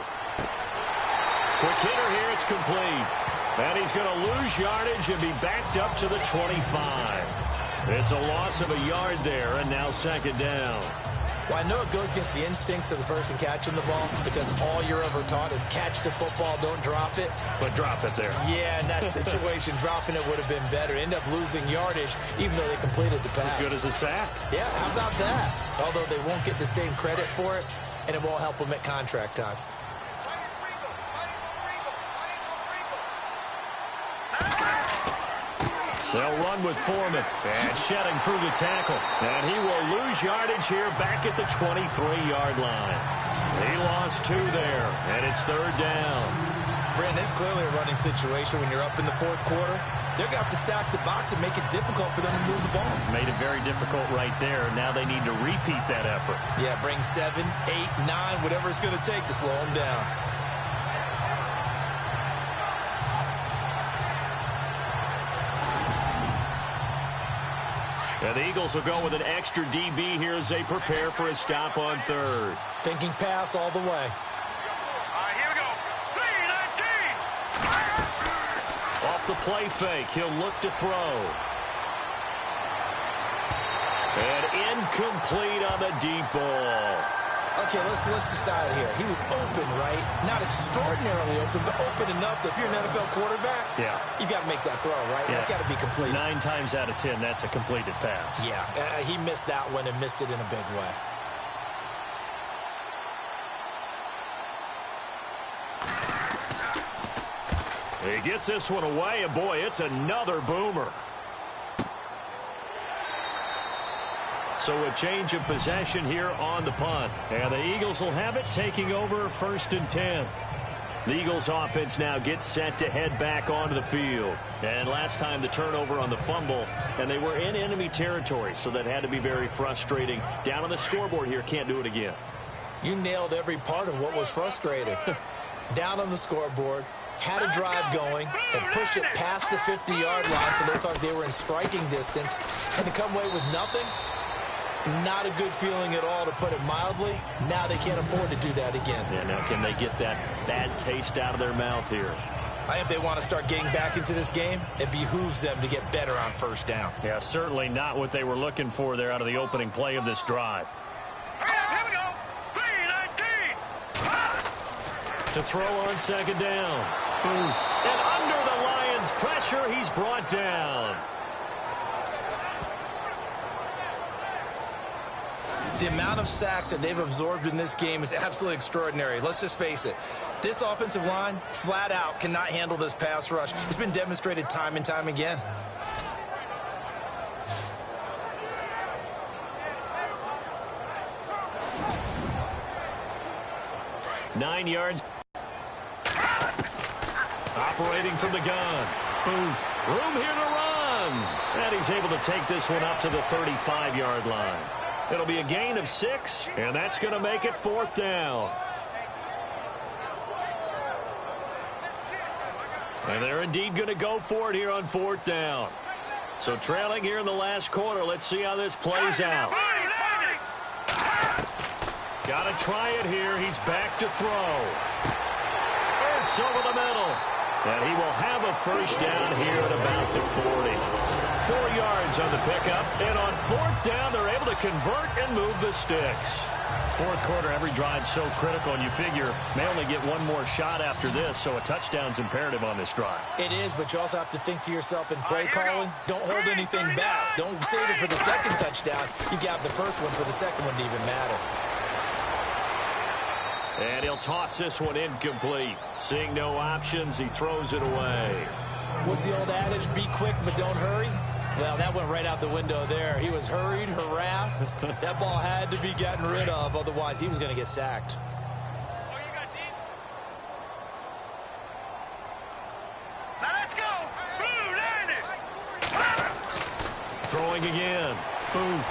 Speaker 6: Quick hitter here, it's complete. And he's going to lose yardage and be backed up to the 25. It's a loss of a yard there, and now second down.
Speaker 3: Well, I know it goes against the instincts of the person catching the ball because all you're ever taught is catch the football, don't drop it.
Speaker 6: But drop it there.
Speaker 3: Yeah, in that situation, dropping it would have been better. End up losing yardage, even though they completed the pass.
Speaker 6: As good as a sack.
Speaker 3: Yeah, how about that? Although they won't get the same credit for it, and it won't help them at contract time.
Speaker 6: They'll run with Foreman. And shedding through the tackle. And he will lose yardage here back at the 23-yard line. He lost 2 there. And it's third down.
Speaker 3: Brandon, it's clearly a running situation when you're up in the fourth quarter. They're going to have to stack the box and make it difficult for them to move the ball.
Speaker 6: Made it very difficult right there. Now they need to repeat that effort.
Speaker 3: Yeah, bring 7, 8, 9, whatever it's going to take to slow them down.
Speaker 6: And the Eagles will go with an extra DB here as they prepare for a stop on third.
Speaker 3: Thinking pass all the way.
Speaker 4: All right, here we go. 3-19.
Speaker 6: Off the play fake, he'll look to throw. And incomplete on the deep ball.
Speaker 3: Okay, let's decide here. He was open, right? Not extraordinarily open, but open enough that if you're an NFL quarterback,
Speaker 6: yeah,
Speaker 3: you got to make that throw, right?
Speaker 6: Yeah.
Speaker 3: That's got to be complete.
Speaker 6: 9 times out of 10, that's a completed pass.
Speaker 3: Yeah, he missed that one and missed it in a big way.
Speaker 6: He gets this one away, and boy, it's another boomer. So a change of possession here on the punt. And the Eagles will have it, taking over 1st and 10. The Eagles offense now gets set to head back onto the field. And last time the turnover on the fumble, and they were in enemy territory, so that had to be very frustrating. Down on the scoreboard here, can't do it again.
Speaker 3: You nailed every part of what was frustrating. Down on the scoreboard, had a drive going, and pushed it past the 50-yard line so they thought they were in striking distance, and to come away with nothing, not a good feeling at all, to put it mildly. Now they can't afford to do that again.
Speaker 6: Yeah, now can they get that bad taste out of their mouth here?
Speaker 3: I think if they want to start getting back into this game, it behooves them to get better on first down.
Speaker 6: Yeah, certainly not what they were looking for there out of the opening play of this drive.
Speaker 4: Here we go. 3-19.
Speaker 6: To throw on second down. And under the Lions' pressure, he's brought down.
Speaker 3: The amount of sacks that they've absorbed in this game is absolutely extraordinary. Let's just face it. This offensive line, flat out, cannot handle this pass rush. It's been demonstrated time and time again.
Speaker 6: Nine yards. Operating from the gun. Booth. Room here to run. And he's able to take this one up to the 35-yard line. It'll be a gain of 6, and that's going to make it 4th down. And they're indeed going to go for it here on 4th down. So trailing here in the last quarter. Let's see how this plays out. Got to try it here. He's back to throw. It's over the middle. And he will have a first down here at about the 40. 4 yards on the pickup. And on 4th down, they're able to convert and move the sticks. Fourth quarter, every drive's so critical, and you figure may only get one more shot after this, so a touchdown's imperative on this drive.
Speaker 3: It is, but you also have to think to yourself in play calling, don't hold anything back. Don't save it for the second touchdown. You got the first one for the second one to even matter.
Speaker 6: And he'll toss this one incomplete. Seeing no options, he throws it away.
Speaker 3: What's the old adage? Be quick, but don't hurry. Well, that went right out the window there. He was hurried, harassed. That ball had to be gotten rid of, otherwise he was going to get sacked.
Speaker 6: Throwing again. Booth.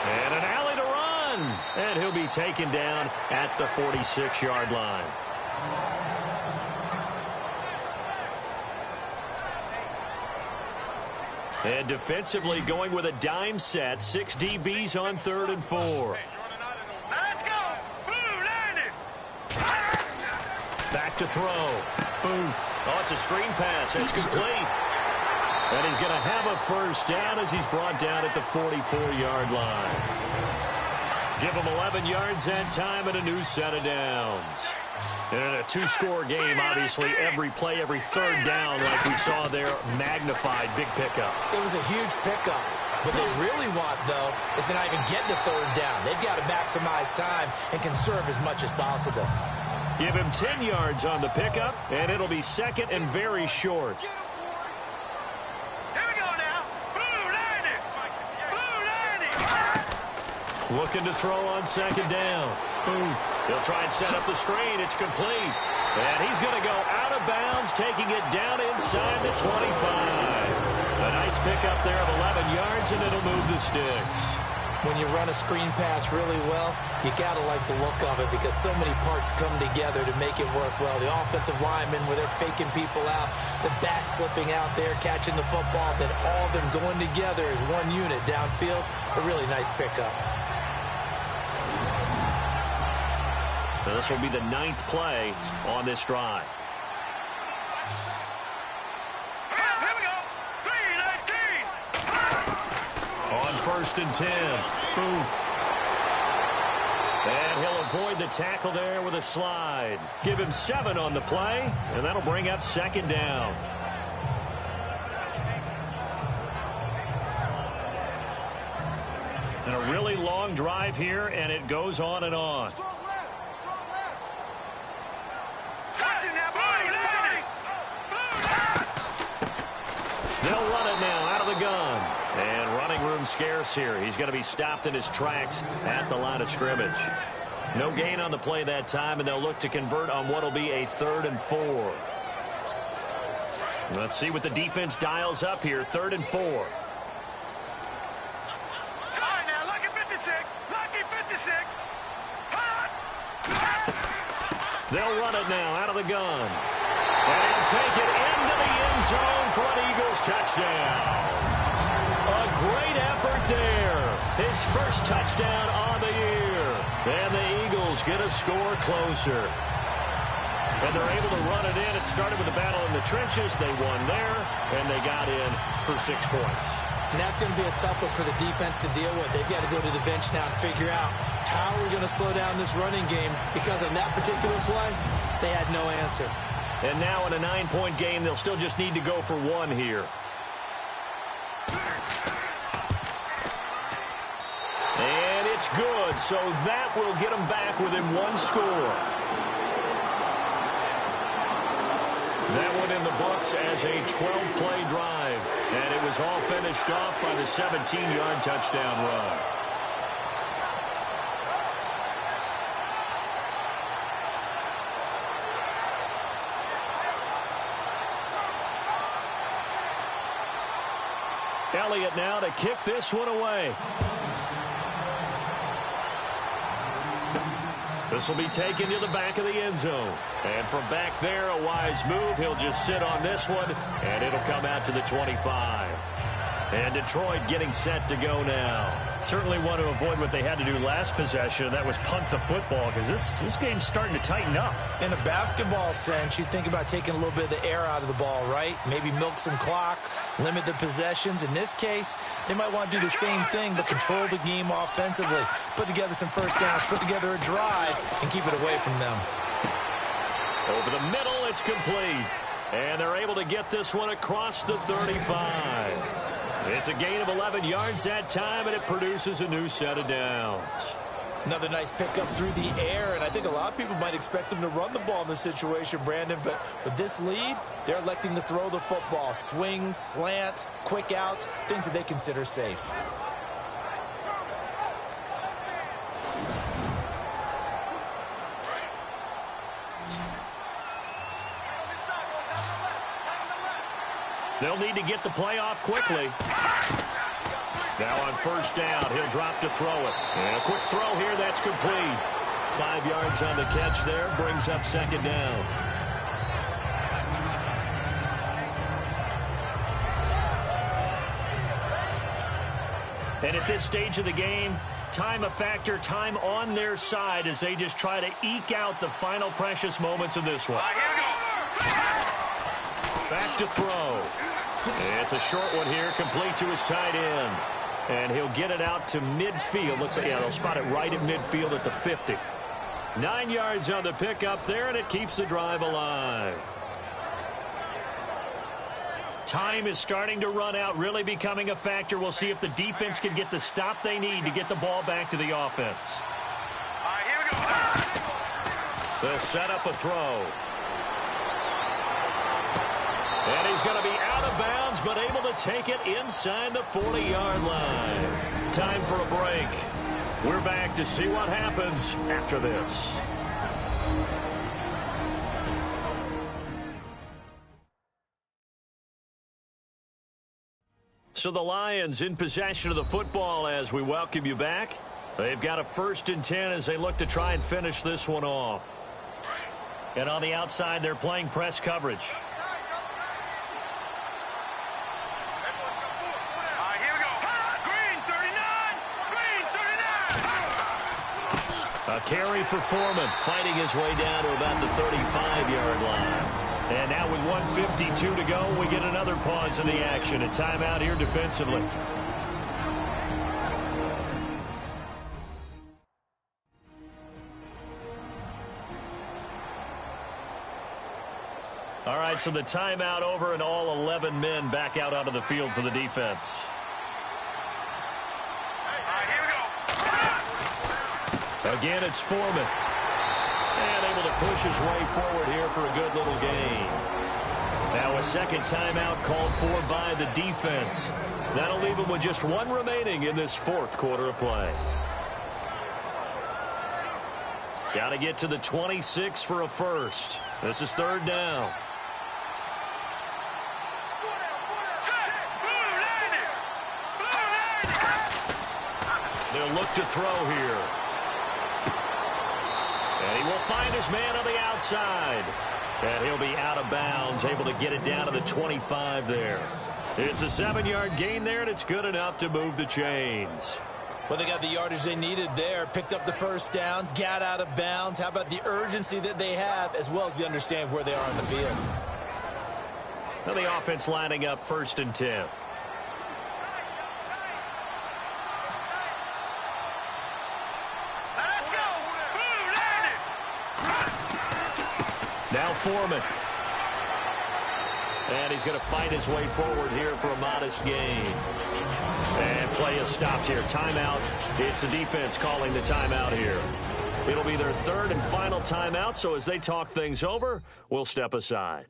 Speaker 6: And an alley to run. And he'll be taken down at the 46-yard line. And defensively going with a dime set. 6 DBs on 3rd and 4.
Speaker 4: Let's go.
Speaker 6: Back to throw. Booth. Oh, it's a screen pass. It's complete. And he's going to have a first down as he's brought down at the 44-yard line. Give him 11 yards that time and a new set of downs. And in a 2-score game, obviously, every play, every third down, like we saw there, magnified, big pickup.
Speaker 3: It was a huge pickup. What they really want, though, is to not even get to 3rd down. They've got to maximize time and conserve as much as possible.
Speaker 6: Give him 10 yards on the pickup, and it'll be 2nd and very short. Looking to throw on 2nd down. Booth. He'll try and set up the screen. It's complete. And he's going to go out of bounds, taking it down inside the 25. A nice pickup there of 11 yards, and it'll move the sticks.
Speaker 3: When you run a screen pass really well, you got to like the look of it because so many parts come together to make it work well. The offensive linemen, where they're faking people out, the back slipping out there, catching the football, then all of them going together as one unit downfield. A really nice pickup.
Speaker 6: Now this will be the 9th play on this drive.
Speaker 4: Here we go. 3-19.
Speaker 6: On 1st and 10. Booth. And he'll avoid the tackle there with a slide. Give him 7 on the play, and that'll bring up 2nd down. And a really long drive here, and it goes on and on. They'll run it now out of the gun. And running room scarce here. He's going to be stopped in his tracks at the line of scrimmage. No gain on the play that time, and they'll look to convert on what will be a 3rd and 4. Let's see what the defense dials up here. 3rd and 4.
Speaker 4: Now, lucky 56. Lucky 56.
Speaker 6: They'll run it now out of the gun. And take it into the end zone for an Eagles touchdown. A great effort there. His first touchdown on the year. And the Eagles get a score closer. And they're able to run it in. It started with a battle in the trenches. They won there, and they got in for 6 points.
Speaker 3: And that's going to be a tough one for the defense to deal with. They've got to go to the bench now and figure out how we're going to slow down this running game, because on that particular play, they had no answer.
Speaker 6: And now in a 9-point game, they'll still just need to go for 1 here. And it's good, so that will get them back within 1 score. That one in the books as a 12-play drive. And it was all finished off by the 17-yard touchdown run. Elliott now to kick this one away. This will be taken to the back of the end zone. And from back there, a wise move. He'll just sit on this one, and it'll come out to the 25. And Detroit getting set to go now. Certainly want to avoid what they had to do last possession. That was punt the football, because this game's starting to tighten up.
Speaker 3: In a basketball sense, you think about taking a little bit of the air out of the ball, right? Maybe milk some clock, limit the possessions. In this case, they might want to do the same thing, but control the game offensively. Put together some first downs, put together a drive, and keep it away from them.
Speaker 6: Over the middle, it's complete. And they're able to get this one across the 35. It's a gain of 11 yards that time, and it produces a new set of downs.
Speaker 3: Another nice pickup through the air, and I think a lot of people might expect them to run the ball in this situation, Brandon, but with this lead, they're electing to throw the football. Swings, slants, quick outs, things that they consider safe.
Speaker 2: They'll need to get the play off quickly. Now on first down, he'll drop to throw it. And a quick throw here, that's complete. 5 yards on the catch there, brings up second down. And at this stage of the game, time a factor, time on their side as they just try to eke out the final precious moments of this one. Back to throw. It's a short one here, complete to his tight end. And he'll get it out to midfield. Looks like, yeah, they'll spot it right at midfield at the 50. 9 yards on the pickup there, and it keeps the drive alive. Time is starting to run out, really becoming a factor. We'll see if the defense can get the stop they need to get the ball back to the offense.
Speaker 4: All right, here we go.
Speaker 2: They'll set up a throw. And he's going to be out of bounds, but able to take it inside the 40-yard line. Time for a break. We're back to see what happens after this. So the Lions in possession of the football as we welcome you back. They've got a 1st and 10 as they look to try and finish this one off. And on the outside, they're playing press coverage. A carry for Foreman, fighting his way down to about the 35-yard line. And now with 1:52 to go, we get another pause in the action. A timeout here defensively. All right, so the timeout over and all 11 men back out onto the field for the defense. Again, it's Foreman. And able to push his way forward here for a good little gain. Now a second timeout called for by the defense. That'll leave him with just one remaining in this 4th quarter of play. Got to get to the 26 for a first. This is 3rd down. They'll look to throw here. And he will find his man on the outside. And he'll be out of bounds, able to get it down to the 25 there. It's a 7-yard gain there, and it's good enough to move the chains.
Speaker 3: Well, they got the yardage they needed there, picked up the first down, got out of bounds. How about the urgency that they have, as well as the understand where they are on the field?
Speaker 2: Now the offense lining up 1st and 10. Now Foreman. And he's going to fight his way forward here for a modest gain. And play is stopped here. Timeout. It's the defense calling the timeout here. It'll be their 3rd and final timeout, so as they talk things over, we'll step aside.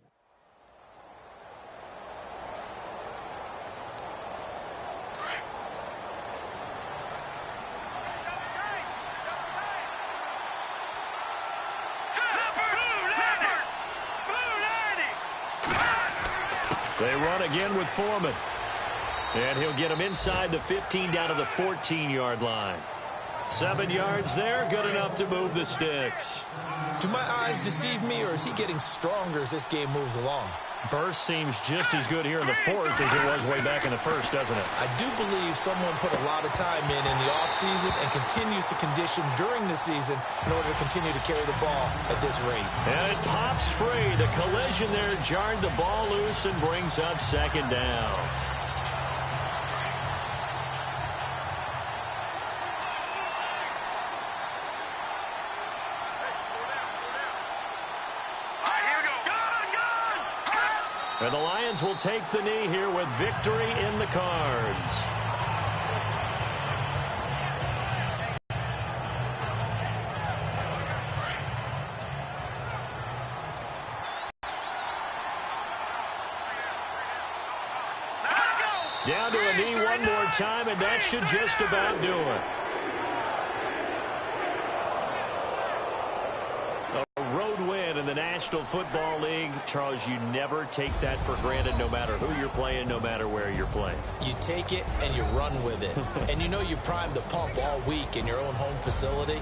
Speaker 2: They run again with Foreman. And he'll get him inside the 15 down to the 14-yard line. 7 yards there, good enough to move the sticks.
Speaker 3: Do my eyes deceive me, or is he getting stronger as this game moves along?
Speaker 2: Burst seems just as good here in the 4th as it was way back in the 1st, doesn't it?
Speaker 3: I do believe someone put a lot of time in the offseason and continues to condition during the season in order to continue to carry the ball at this rate.
Speaker 2: And it pops free. The collision there jarred the ball loose and brings up 2nd down. And the Lions will take the knee here with victory in the cards.
Speaker 6: Down to a knee one more time, and that should just about do it. A road win in the National Football League. Charles, you never take that for granted, no matter who you're playing, no matter where you're playing.
Speaker 3: You take it and you run with it. And you know you primed the pump all week in your own home facility.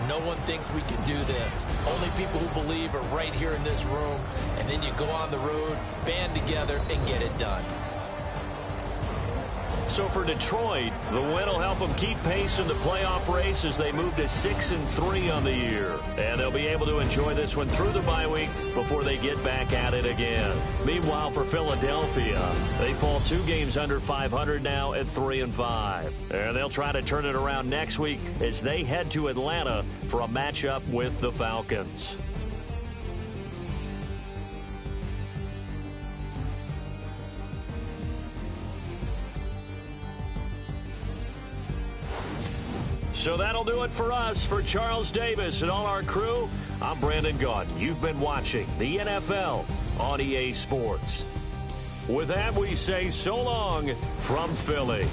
Speaker 3: No one thinks we can do this. Only people who believe are right here in this room. And then you go on the road, band together, and get it done.
Speaker 6: So for Detroit, the win will help them keep pace in the playoff race as they move to 6-3 on the year. And they'll be able to enjoy this one through the bye week before they get back at it again. Meanwhile, for Philadelphia, they fall 2 games under 500 now at 3-5. And they'll try to turn it around next week as they head to Atlanta for a matchup with the Falcons. So that'll do it for us. For Charles Davis and all our crew, I'm Brandon Gaudin. You've been watching the NFL on EA Sports. With that, we say so long from Philly.